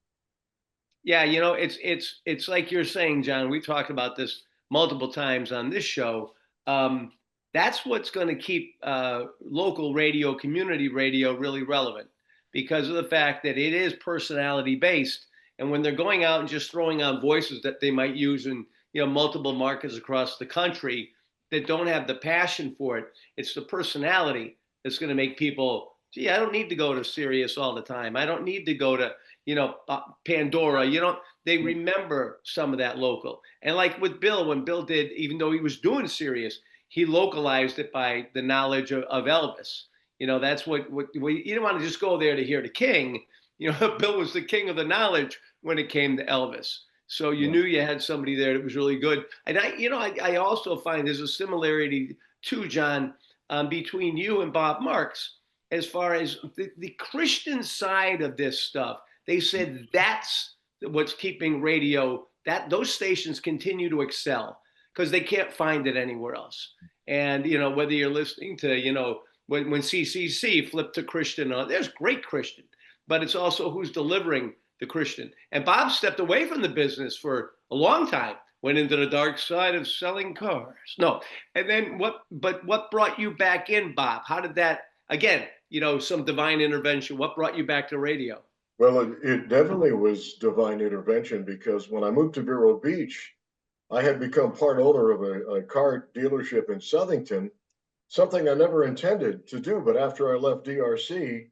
Yeah, it's like you're saying, John. We talked about this multiple times on this show. That's what's going to keep local radio, community radio, really relevant because of the fact that it is personality based. And when they're going out and just throwing on voices that they might use in multiple markets across the country that don't have the passion for it, it's the personality that's going to make people. Gee, I don't need to go to Sirius all the time. I don't need to go to Pandora. They remember some of that local. And like with Bill, when Bill did, even though he was doing Sirius, he localized it by the knowledge of Elvis. That's what you don't want to just go there to hear the king. Bill was the king of the knowledge when it came to Elvis. So you knew you had somebody there that was really good. And I also find there's a similarity too, John, between you and Bob Marks as far as the Christian side of this stuff. They said that's what's keeping radio, that those stations continue to excel because they can't find it anywhere else. And, whether you're listening to, when CCC flipped to Christian, there's great Christian, but it's also who's delivering the Christian. And Bob stepped away from the business for a long time, went into the dark side of selling cars. No. And then what brought you back in, Bob? How did that, again, some divine intervention, what brought you back to radio? Well, it definitely was divine intervention because when I moved to Vero Beach, I had become part owner of a car dealership in Southington, something I never intended to do. But after I left DRC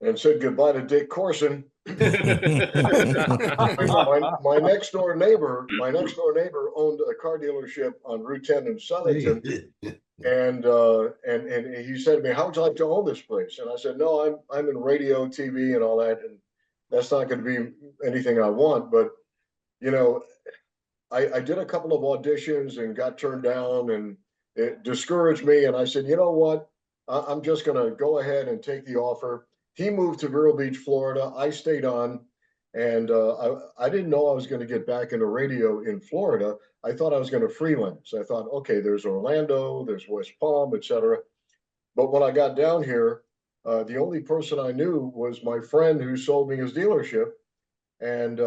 and said goodbye to Dick Corson, my next door neighbor owned a car dealership on Route 10 in Southington. And he said to me, "How would you like to own this place?" And I said, "No, I'm in radio, TV, and all that, and that's not going to be anything I want." But I did a couple of auditions and got turned down, and it discouraged me. And I said, "You know what? I'm just going to go ahead and take the offer." He moved to Vero Beach, Florida. I stayed on, And I didn't know I was going to get back into radio in Florida. I thought I was going to freelance. I thought, okay, there's Orlando, there's West Palm, etc. But when I got down here, the only person I knew was my friend who sold me his dealership. And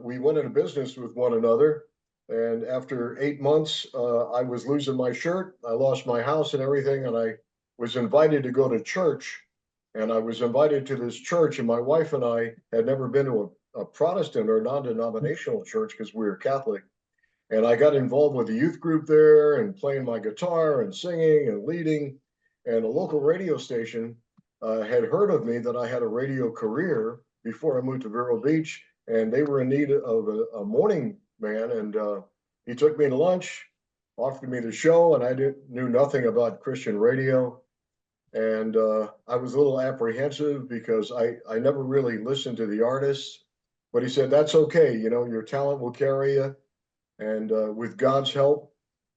we went into business with one another. And after 8 months, I was losing my shirt. I lost my house and everything. And I was invited to go to church. And I was invited to this church. And my wife and I had never been to a Protestant or non-denominational church because we were Catholic. And I got involved with the youth group there and playing my guitar and singing and leading. And a local radio station had heard of me that I had a radio career before I moved to Vero Beach, and they were in need of a morning man. And he took me to lunch, offered me the show, and I knew nothing about Christian radio. And I was a little apprehensive because I never really listened to the artists. But he said, that's okay. You know, your talent will carry you. And with God's help,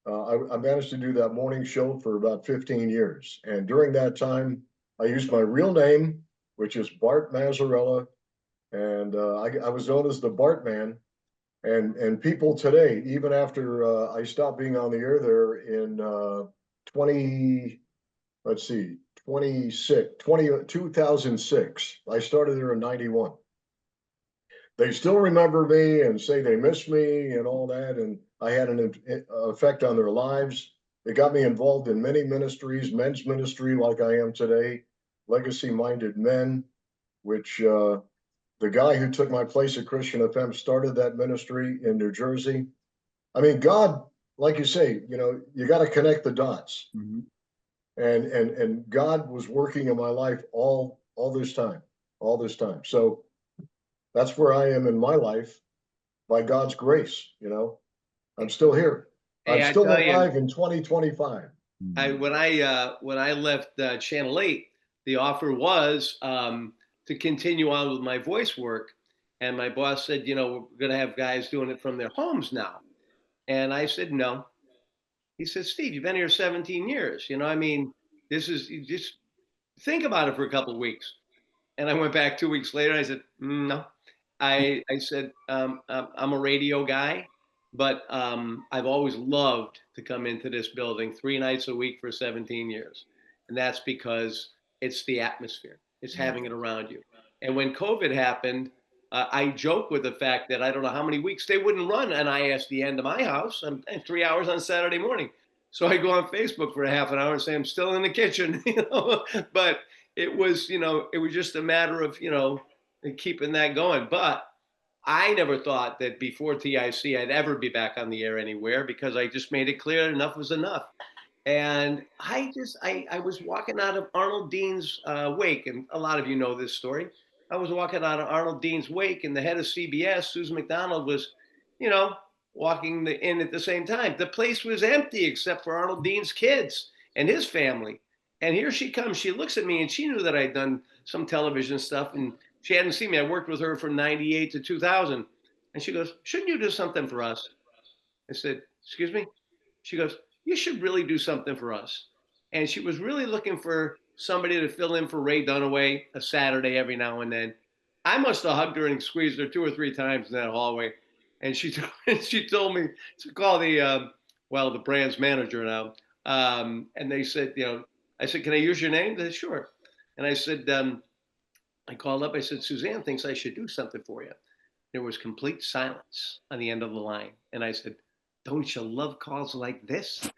I managed to do that morning show for about 15 years. And during that time, I used my real name, which is Bart Mazzarella. And I was known as the Bart Man. And people today, even after I stopped being on the air there in 2006, I started there in 91. They still remember me and say they miss me and all that. And I had an effect on their lives. It got me involved in many ministries, men's ministry like I am today, Legacy Minded Men, which the guy who took my place at Christian FM started that ministry in New Jersey. I mean, God, like you say, you know, you got to connect the dots. Mm-hmm. And God was working in my life all this time. So that's where I am in my life by God's grace. You know, I'm still here. Hey, I'm still I tell alive you, in 2025. when I left Channel 8, the offer was to continue on with my voice work, and my boss said, you know, we're going to have guys doing it from their homes now, and I said no. He said, Steve, you've been here 17 years. You know, I mean, this is, you just think about it for a couple of weeks. And I went back 2 weeks later. And I said, no. I said, I'm a radio guy, but I've always loved to come into this building 3 nights a week for 17 years. And that's because it's the atmosphere. It's having it around you. And when COVID happened, I joke with the fact that I don't know how many weeks they wouldn't run an ISDN to my house and 3 hours on Saturday morning. So I go on Facebook for a half an hour and say, I'm still in the kitchen, you know, but it was, you know, it was just a matter of, you know, keeping that going. But I never thought that before TIC I'd ever be back on the air anywhere, because I just made it clear enough was enough. And I was walking out of Arnold Dean's wake, and a lot of you know this story. I was walking out of Arnold Dean's wake, and the head of CBS, Susan McDonald, was, you know, walking in at the same time. The place was empty except for Arnold Dean's kids and his family. And here she comes. She looks at me, and she knew that I'd done some television stuff, and she hadn't seen me. I worked with her from 98 to 2000. And she goes, shouldn't you do something for us? I said, excuse me? She goes, you should really do something for us. And she was really looking for somebody to fill in for Ray Dunaway a Saturday every now and then. I must have hugged her and squeezed her 2 or 3 times in that hallway. And she told me to call the brand's manager now. And they said, you know, I said, can I use your name? They said, sure. And I said, I called up, I said, Suzanne thinks I should do something for you. There was complete silence on the end of the line. And I said, don't you love calls like this?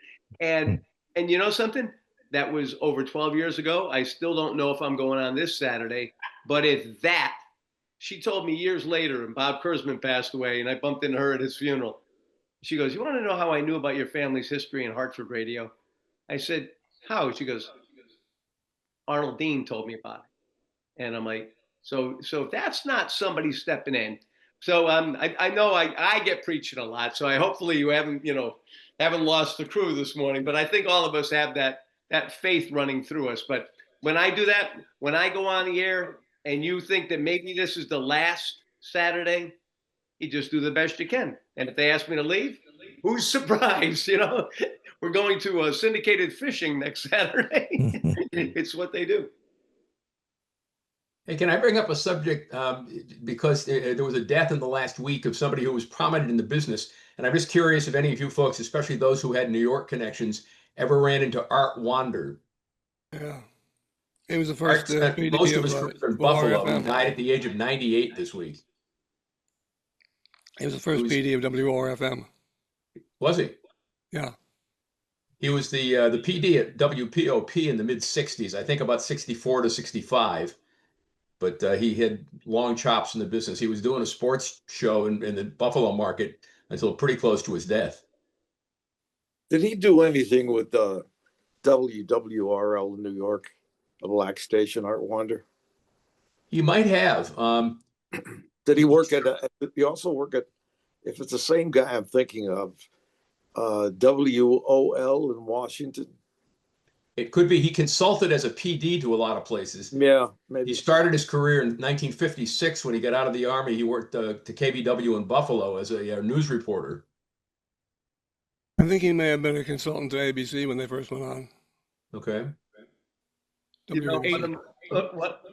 And you know something? That was over 12 years ago. I still don't know if I'm going on this Saturday, but it's that. She told me years later, and Bob Kurzman passed away, and I bumped into her at his funeral. She goes, you want to know how I knew about your family's history in Hartford radio? I said, how? She goes, Arnold Dean told me about it. And I'm like, so that's not somebody stepping in. So I know I get preaching a lot. So hopefully you haven't lost the crew this morning. But I think all of us have that faith running through us. But when I do that, when I go on the air and you think that maybe this is the last Saturday, you just do the best you can. And if they ask me to leave, who's surprised? You know, we're going to syndicated fishing next Saturday. It's what they do. Hey, can I bring up a subject because there was a death in the last week of somebody who was prominent in the business, and I'm just curious if any of you folks, especially those who had New York connections, ever ran into Art Wander. Yeah, he was the first Most of his career in Buffalo. He WRFM. died at the age of 98 this week. He was the first PD of WRFM. Was he? Yeah. He was the PD at WPOP in the mid 60s, I think about 64 to 65. But he had long chops in the business. He was doing a sports show in the Buffalo market until pretty close to his death. Did he do anything with WWRL in New York, a black station, Art Wander? He might have. Did he work at? Did he also work at? If it's the same guy I'm thinking of, WOL in Washington. It could be. He consulted as a PD to a lot of places. Yeah, maybe. He started his career in 1956 when he got out of the Army. He worked to KBW in Buffalo as a news reporter. I think he may have been a consultant to ABC when they first went on. Okay. You know,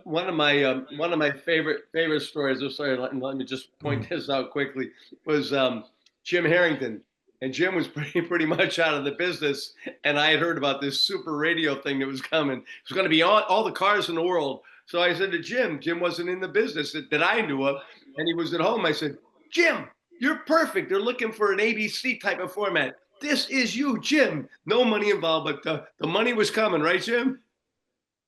one of my favorite stories. I'm sorry, let me just point this out quickly. Was Jim Harrington. And Jim was pretty much out of the business, and I had heard about this super radio thing that was coming. It was going to be all the cars in the world. So I said to Jim, Jim wasn't in the business that I knew of, and he was at home. I said, Jim, you're perfect. They're looking for an ABC type of format. This is you, Jim. No money involved, but the money was coming, right, Jim?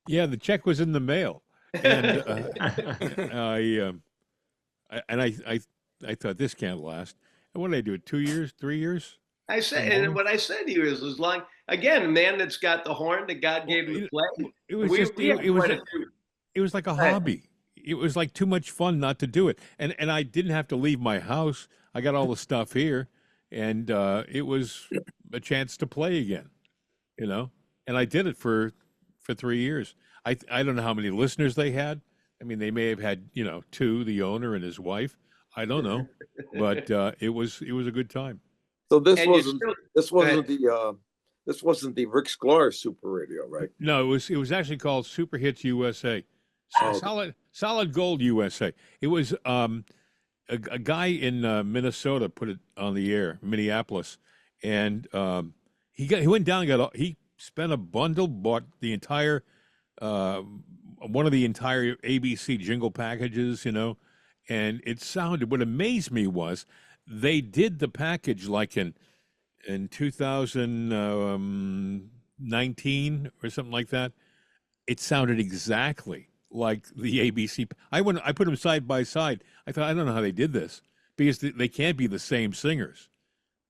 Yeah, the check was in the mail, and I thought this can't last. And what did I do? 2 years, 3 years? I said, and what I said to you is, as long again, a man that's got the horn that God gave him to play. It was it was like a hobby. It was like too much fun not to do it, and I didn't have to leave my house. I got all the stuff here, and it was a chance to play again, you know. And I did it for 3 years. I don't know how many listeners they had. I mean, they may have had 2, the owner and his wife. I don't know, but it was a good time. So this wasn't the Rick Sklar Super Radio, right? No, it was actually called Super Hits USA, Solid Gold USA. It was a guy in Minnesota put it on the air, Minneapolis, and he went down and he spent a bundle, bought the entire one of the entire ABC jingle packages, and it sounded. What amazed me was they did the package like in 2019 or something like that. It sounded exactly like the ABC. I put them side by side. I thought, I don't know how they did this because they can't be the same singers.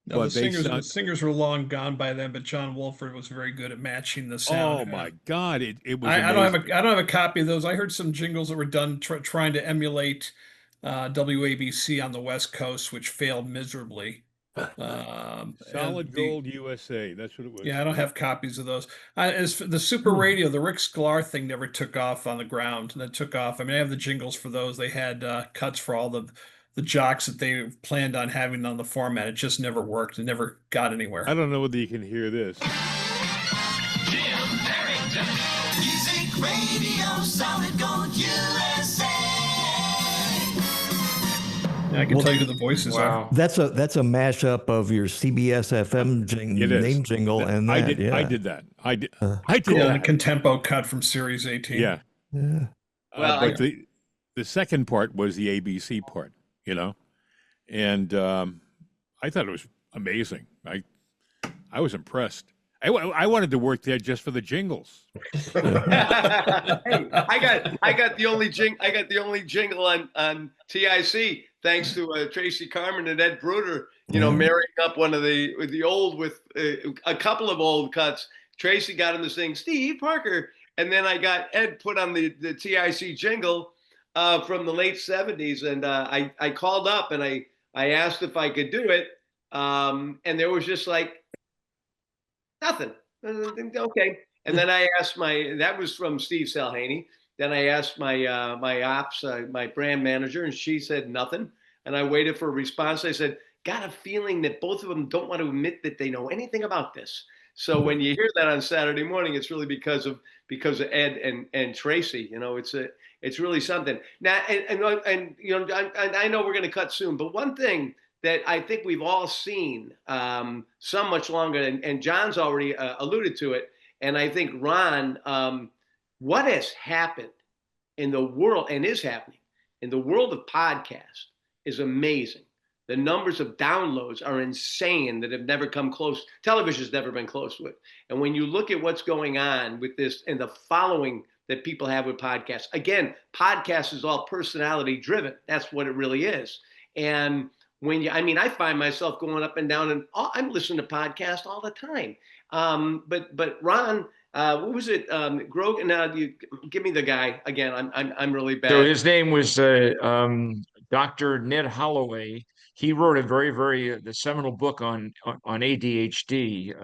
No, the singers were long gone by then, but John Wolford was very good at matching the sound. Oh my God, it was. I don't have a copy of those. I heard some jingles that were done trying to emulate WABC on the West Coast, which failed miserably. Solid Gold USA, that's what it was. Yeah, I don't have copies of those. As for the Super Radio, the Rick Sklar thing never took off on the ground. And it took off. I mean, I have the jingles for those. They had cuts for all the jocks that they planned on having on the format. It just never worked. It never got anywhere. I don't know whether you can hear this. Jim Harrington. Music Radio, Solid Gold USA. Yeah, I can tell you who the voices are. That's a mashup of your CBS FM name jingle and that. I did that. I did a contempo cut from Series 18. Yeah. But the second part was the ABC part, and I thought it was amazing. I was impressed. I wanted to work there just for the jingles. Hey, I got the only jingle on TIC thanks to Tracy Carmen and Ed Bruder. Marrying up one of the old with a couple of old cuts. Tracy got him to sing Steve Parker, and then I got Ed put on the TIC jingle from the late 70s, and I called up and I asked if I could do it, and there was just like nothing. Okay. And then I asked that was from Steve Salhaney. Then I asked my my ops, my brand manager, and she said nothing. And I waited for a response. I said, got a feeling that both of them don't want to admit that they know anything about this. So when you hear that on Saturday morning, it's really because of Ed and Tracy. You know, it's really something. Now, and you know, I know we're going to cut soon, but one thing that I think we've all seen so much longer, and John's already alluded to it, and I think Ron, what has happened in the world and is happening in the world of podcasts is amazing. The numbers of downloads are insane that have never come close. Television's never been close to it. And when you look at what's going on with this and the following that people have with podcasts, again, podcast is all personality driven. That's what it really is. And I find myself going up and down, and I'm listening to podcasts all the time. But Ron, what was it? Grogan. You give me the guy again. I'm really bad. So his name was Dr. Ned Holloway. He wrote a the seminal book on ADHD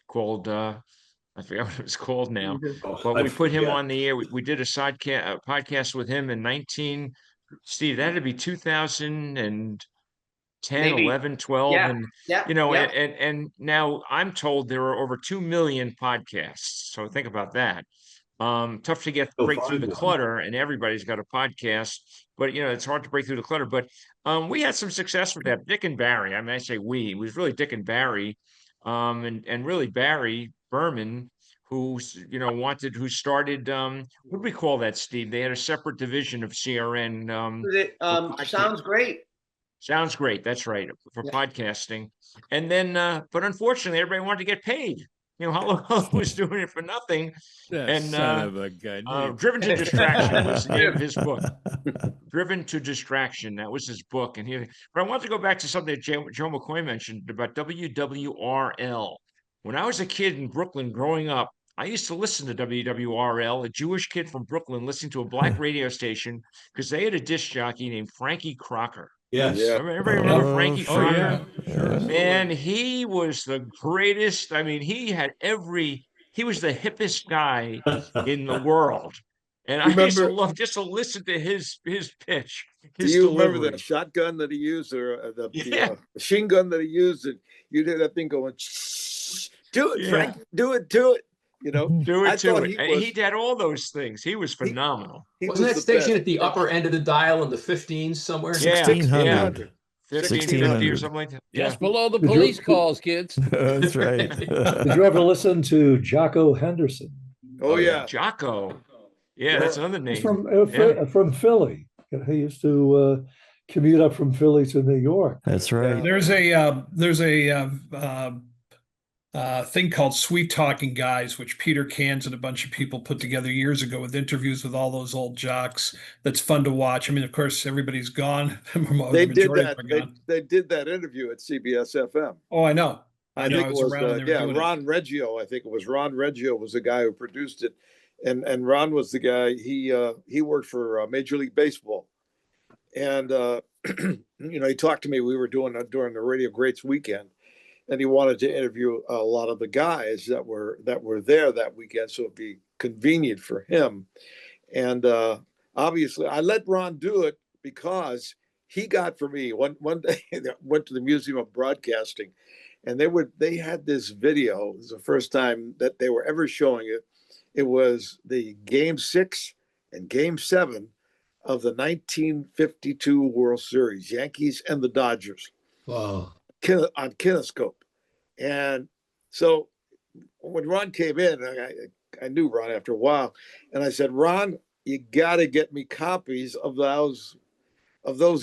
called I forget what it was called now. But we put him on the air. We did a podcast with him in Steve, that'd be 2010, Maybe. 11, 12. Yeah, And, yeah, you know, yeah. and now I'm told there are over 2 million podcasts. So think about that. Tough to break through the clutter, and everybody's got a podcast, but you know, it's hard to break through the clutter. But we had some success with that. Dick and Barry, I mean, I say it was really Dick and Barry, and really Barry Berman, who started what do we call that, Steve? They had a separate division of CRN. Sounds great. Sounds great. That's right, for podcasting. And then, but unfortunately, everybody wanted to get paid. You know, Hollow was doing it for nothing. That son of a gun. Driven to Distraction was the name of his book. Driven to Distraction. That was his book. But I want to go back to something that Joe McCoy mentioned about WWRL. When I was a kid in Brooklyn growing up, I used to listen to WWRL, a Jewish kid from Brooklyn listening to a black radio station, because they had a disc jockey named Frankie Crocker. Yes. Yeah. Everybody remember Frankie Oh, Crocker? yeah. Man, he was the greatest. I mean, he was the hippest guy in the world. And I used to love just to listen to his pitch. Do you remember delivery. the shotgun that he used, or the machine gun that he used? And you did that thing going, do it, Yeah. Frank, do it. You know, Do I it to thought it. He did all those things. He was phenomenal. Wasn't that station at the upper end of the dial in the 15s somewhere? Yeah, 1600. 1550 or something like that. Just below the police calls, kids. That's right. Did you ever listen to Jocko Henderson? Oh yeah, Jocko. Yeah, that's another name. He's from Philly. He used to commute up from Philly to New York. That's right. There's a thing called Sweet Talking Guys, which Peter Cans and a bunch of people put together years ago with interviews with all those old jocks. That's fun to watch. I mean, of course, everybody's gone. They did that. They did that interview at CBS FM. Oh, I know. I think it was around when they were doing it. Ron Reggio. I think it was Ron Reggio was the guy who produced it, and Ron was the guy. He worked for Major League Baseball, and he talked to me. We were doing during the Radio Greats weekend, and he wanted to interview a lot of the guys that were there that weekend, so it'd be convenient for him. And obviously, I let Ron do it because he got for me one day. I went to the Museum of Broadcasting, and they had this video. It was the first time that they were ever showing it. It was the Game 6 and Game 7 of the 1952 World Series, Yankees and the Dodgers. Wow. On Kinescope. And so when Ron came in, I knew Ron after a while, and I said, Ron, you got to get me copies of those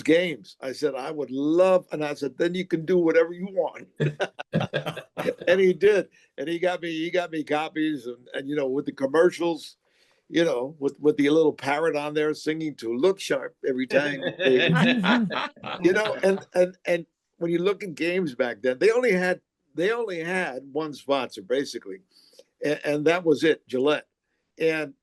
games. I said, I would love, and I said, then you can do whatever you want. And he did. And he got me copies, and with the commercials, with the little parrot on there singing to look sharp every time. And when you look at games back then, they only had one sponsor basically, and that was it, Gillette. And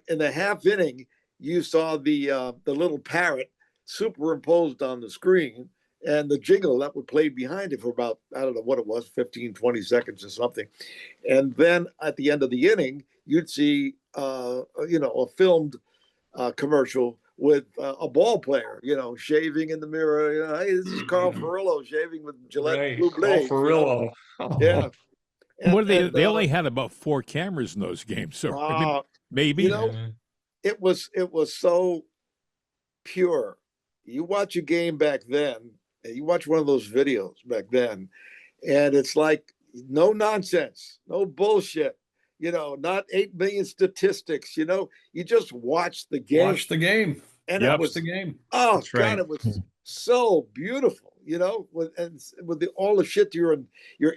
in the half inning, you saw the little parrot superimposed on the screen, and the jingle that would play behind it for about, I don't know what it was, 15, 20 seconds or something. And then at the end of the inning, you'd see a filmed commercial with a ball player, shaving in the mirror. Hey, this is Carl Furillo shaving with Gillette Blue Blades. Carl Furillo. Yeah. What they And, they only had about 4 cameras in those games, so I mean, maybe. you know, it was so pure. You watch a game back then, and you watch one of those videos back then, and it's like no nonsense, no bullshit. Not 8 million statistics. You just watch the game. Watch the game. And Yep. it was Watch the game. Oh That's God, right. it was so beautiful. With all the shit you're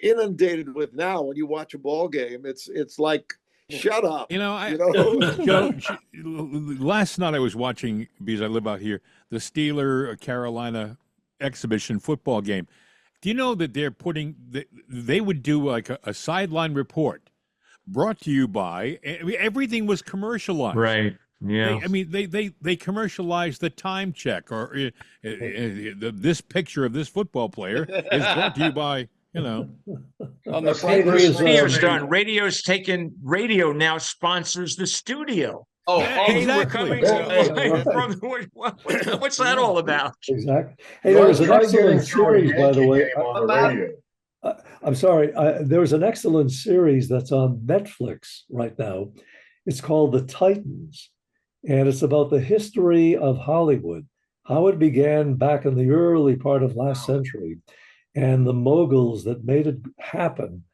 inundated with now when you watch a ball game. It's like shut up. Joe, last night I was watching, because I live out here, the Steeler Carolina exhibition football game. Do you know that they would do like a sideline report brought to you by, everything was commercialized. Right. Yeah. They commercialized the time check, or this picture of this football player is brought to you by, On the radio's done. Radio now sponsors the studio. Oh, hey, exactly. we're coming from what's that all about? Exactly. Hey, there was an excellent series, by the way. On the radio. I'm sorry. There was an excellent series that's on Netflix right now. It's called The Titans, and it's about the history of Hollywood, how it began back in the early part of last century, and the moguls that made it happen.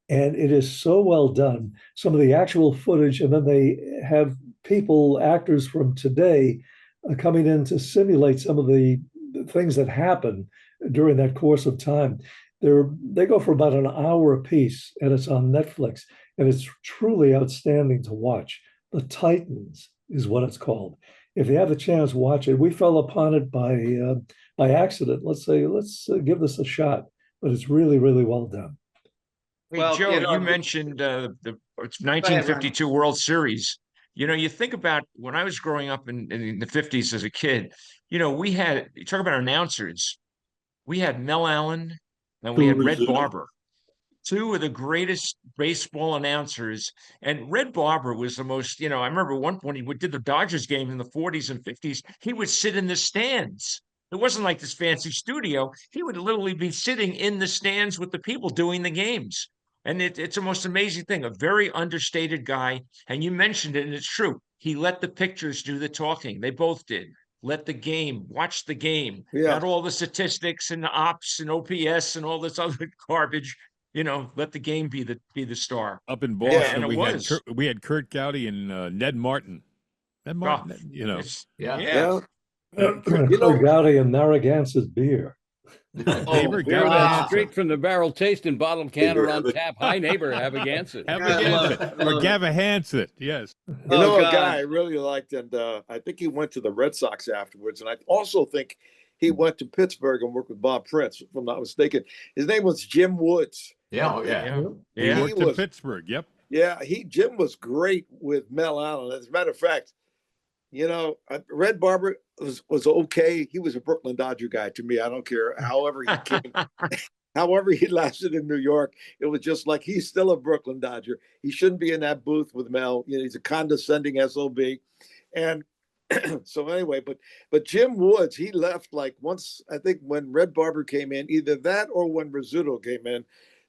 And it is so well done. Some of the actual footage, and then they have actors from today, coming in to simulate some of the things that happen during that course of time. They go for about an hour a piece, and it's on Netflix, and it's truly outstanding to watch. The Titans is what it's called. If you have a chance, watch it. We fell upon it by accident. Let's give this a shot, but it's really, really well done. Hey, Joe, you mentioned the 1952 World Series. You think about when I was growing up in the 50s as a kid, you talk about announcers. We had Mel Allen and we had Red Barber, two of the greatest baseball announcers. And Red Barber was the most, I remember one point he did the Dodgers game in the 40s and 50s. He would sit in the stands. It wasn't like this fancy studio. He would literally be sitting in the stands with the people doing the games. And it's the most amazing thing, a very understated guy. And you mentioned it, and it's true. He let the pictures do the talking. They both did. Let the game, watch the game, not all the statistics and the ops and OPS and all this other garbage. Let the game be the star. Up in Boston, and we had Kurt Gowdy and Ned Martin. Yeah. Kurt Gowdy and Narragansett's beer. Neighbor, straight from the barrel, tasting bottled can or on tap. Hi, neighbor, have a Gansett. Have a Gansett. Or Gavahanset, yes. A guy I really liked, and I think he went to the Red Sox afterwards, and I also think he went to Pittsburgh and worked with Bob Prince, if I'm not mistaken. His name was Jim Woods. Yeah. He worked in Pittsburgh, yep. Yeah, Jim was great with Mel Allen. As a matter of fact, Red Barber was okay. He was a Brooklyn Dodger guy to me. I don't care. However he came, however he lasted in New York, it was just like he's still a Brooklyn Dodger. He shouldn't be in that booth with Mel. He's a condescending SOB. And so anyway, but Jim Woods, he left like once, I think when Red Barber came in, either that or when Rizzuto came in,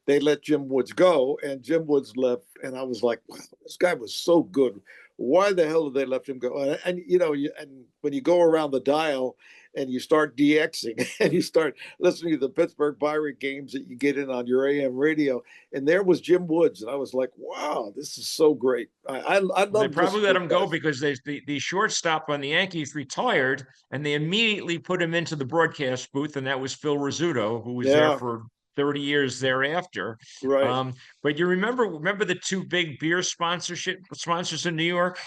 they let Jim Woods go, and Jim Woods left. And I was like, wow, this guy was so good. Why the hell did they let him go? And and when you go around the dial and you start DXing and you start listening to the Pittsburgh Pirate games that you get in on your AM radio, and there was Jim Woods, and I was like, wow, this is so great. I love. They probably let him go because the shortstop on the Yankees retired, and they immediately put him into the broadcast booth, and that was Phil Rizzuto, who was there for 30 years thereafter. Right. But you remember the two big beer sponsors in New York?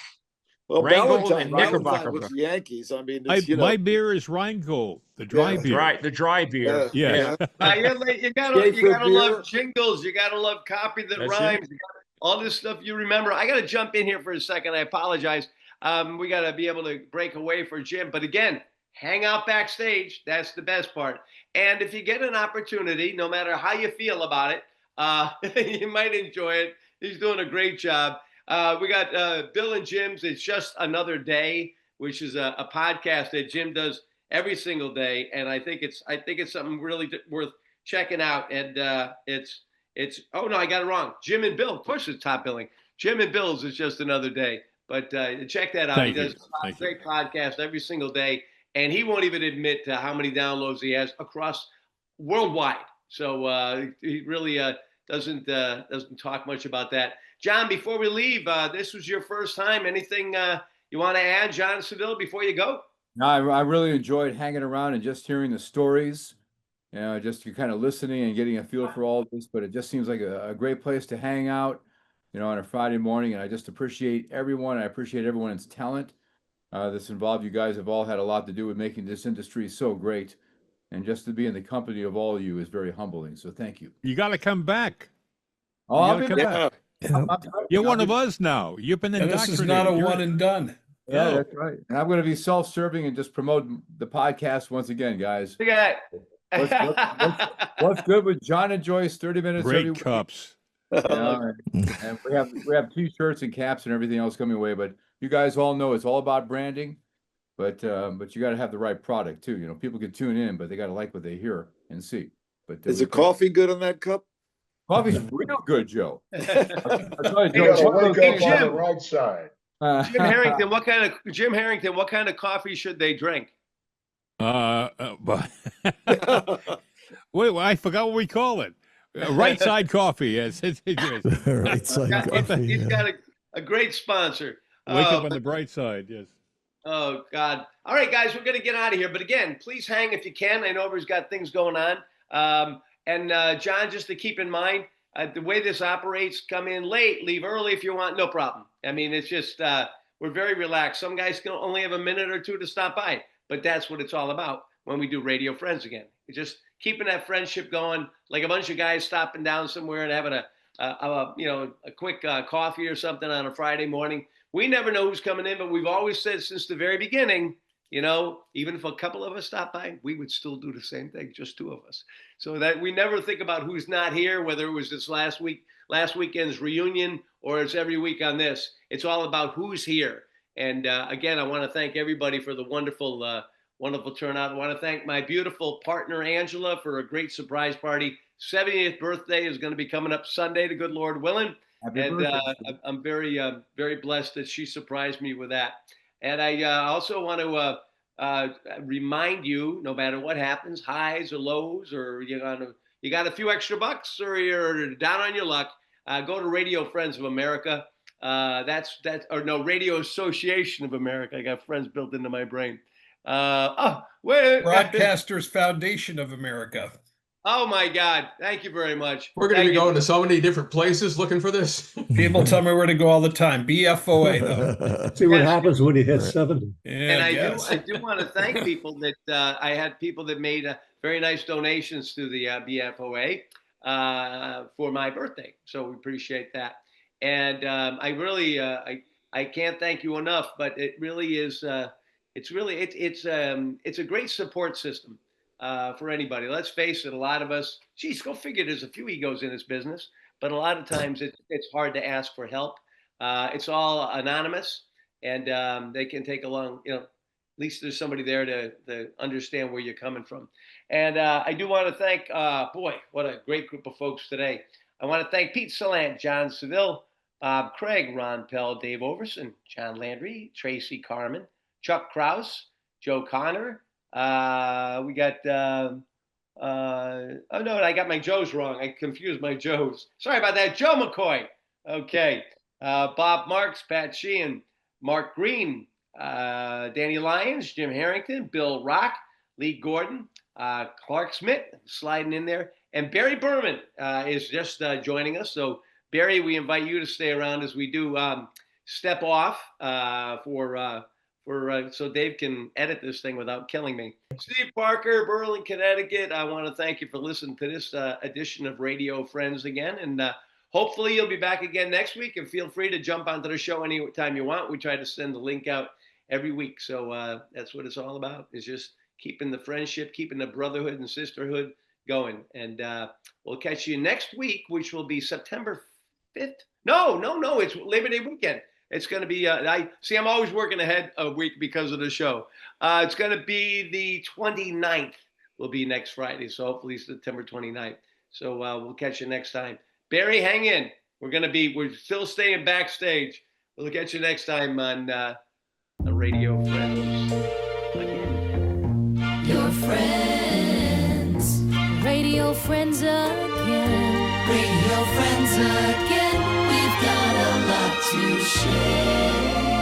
Well, Rheingold and Knickerbocker with the Yankees. I mean, my beer is Rheingold, the dry beer. The dry beer. Yeah. You gotta love jingles. You gotta love copy that rhymes. All this stuff you remember. I gotta jump in here for a second. I apologize. We gotta be able to break away for Jim. But again, hang out backstage. That's the best part. And if you get an opportunity, no matter how you feel about it, you might enjoy it. He's doing a great job. We got Bill and Jim's It's Just Another Day, which is a podcast that Jim does every single day, and I think it's something really worth checking out. And Oh no, I got it wrong. Jim and Bill, of course, it's top billing. Jim and Bill's is just another day. But check that out. Thank He you. does Thank a great podcast every single day, and he won't even admit to how many downloads he has across worldwide. So he really doesn't talk much about that. John, before we leave, this was your first time. Anything you want to add, John Seville, before you go? No, I really enjoyed hanging around and just hearing the stories. You know, just you kind of listening and getting a feel for all this, but it just seems like a great place to hang out, you know, on a Friday morning. And I just appreciate everyone. I appreciate everyone's talent that's involved. You guys have all had a lot to do with making this industry so great. And just to be in the company of all of you is very humbling. So thank you. You got to come back. Oh, You I'll gotta be come back. back. You're one of us now. You've been And indoctrinated. this is not a You're- one and done. Yeah, No. that's right. And I'm going to be self-serving and just promote the podcast once again, guys. Look at that. What's good with John and Joyce? 30 minutes every Great week. cups. Yeah, and we have t-shirts and caps and everything else coming away. But you guys all know it's all about branding. But you got to have the right product too. You know, people can tune in, but they got to like what they hear and see. But Is the coffee good in that cup? Coffee's real good, Joe. I tell you, You gotta Joe, wake up on the Jim. right side. Jim Harrington, what kind of coffee should they drink? But wait, I forgot what we call it. Right side coffee. Yes, Right side coffee. He's got a great sponsor. Wake up on the bright side. Yes. Oh, God. All right, guys, we're going to get out of here. But again, please hang if you can. I know everybody's got things going on. And John, just to keep in mind, the way this operates, come in late, leave early if you want, no problem. I mean, it's just, we're very relaxed. Some guys can only have a minute or two to stop by, but that's what it's all about when we do Radio Friends again. It's just keeping that friendship going, like a bunch of guys stopping down somewhere and having a quick coffee or something on a Friday morning. We never know who's coming in, but we've always said since the very beginning, you know, even if a couple of us stop by, we would still do the same thing, just two of us. So that we never think about who's not here, whether it was this last weekend's reunion, or it's every week on this. It's all about who's here. And again, I want to thank everybody for the wonderful turnout. I want to thank my beautiful partner, Angela, for a great surprise party. 70th birthday is going to be coming up Sunday, the good Lord willing. I'm very, very blessed that she surprised me with that. And I also want to remind you, no matter what happens, highs or lows, or you got a few extra bucks, or you're down on your luck, go to Radio Friends of America. Radio Association of America. I got friends built into my brain. Broadcasters Foundation of America. Oh my God! Thank you very much. We're going to be going to so many different places looking for this. People tell me where to go all the time. BFOA though. See what happens when you hit 70. Yeah, And I do want to thank people that I had people that made very nice donations to the BFOA for my birthday. So we appreciate that. And I really I can't thank you enough. But it really is it's a great support system. For anybody. Let's face it, a lot of us, geez, go figure, there's a few egos in this business, but a lot of times it's hard to ask for help. It's all anonymous, and they can take along, at least there's somebody there to understand where you're coming from. And I do want to thank, boy, what a great group of folks today. I want to thank Pete Saland, John Seville, Bob Craig, Ron Pell, Dave Overson, John Landry, Tracy Carmen, Chuck Kraus, Joe Connor. We got, oh no, I got my Joes wrong. I confused my Joes. Sorry about that. Joe McCoy. Okay. Bob Marks, Pat Sheehan, Mark Green, Danny Lyons, Jim Harrington, Bill Rock, Lee Gordon, Clark Smith sliding in there. And Barry Berman is just joining us. So Barry, we invite you to stay around as we do step off so Dave can edit this thing without killing me. Steve Parker, Berlin, Connecticut. I want to thank you for listening to this edition of Radio Friends again. And hopefully you'll be back again next week. And feel free to jump onto the show anytime you want. We try to send the link out every week. So that's what it's all about, is just keeping the friendship, keeping the brotherhood and sisterhood going. And we'll catch you next week, which will be September 5th. No, it's Labor Day weekend. It's going to be, I'm always working ahead a week because of the show. It's going to be the 29th will be next Friday. So hopefully September 29th. So we'll catch you next time. Barry, hang in. We're still staying backstage. We'll catch you next time on the Radio Friends. Your friends. Radio friends again. Radio friends again. We've got a lot to share.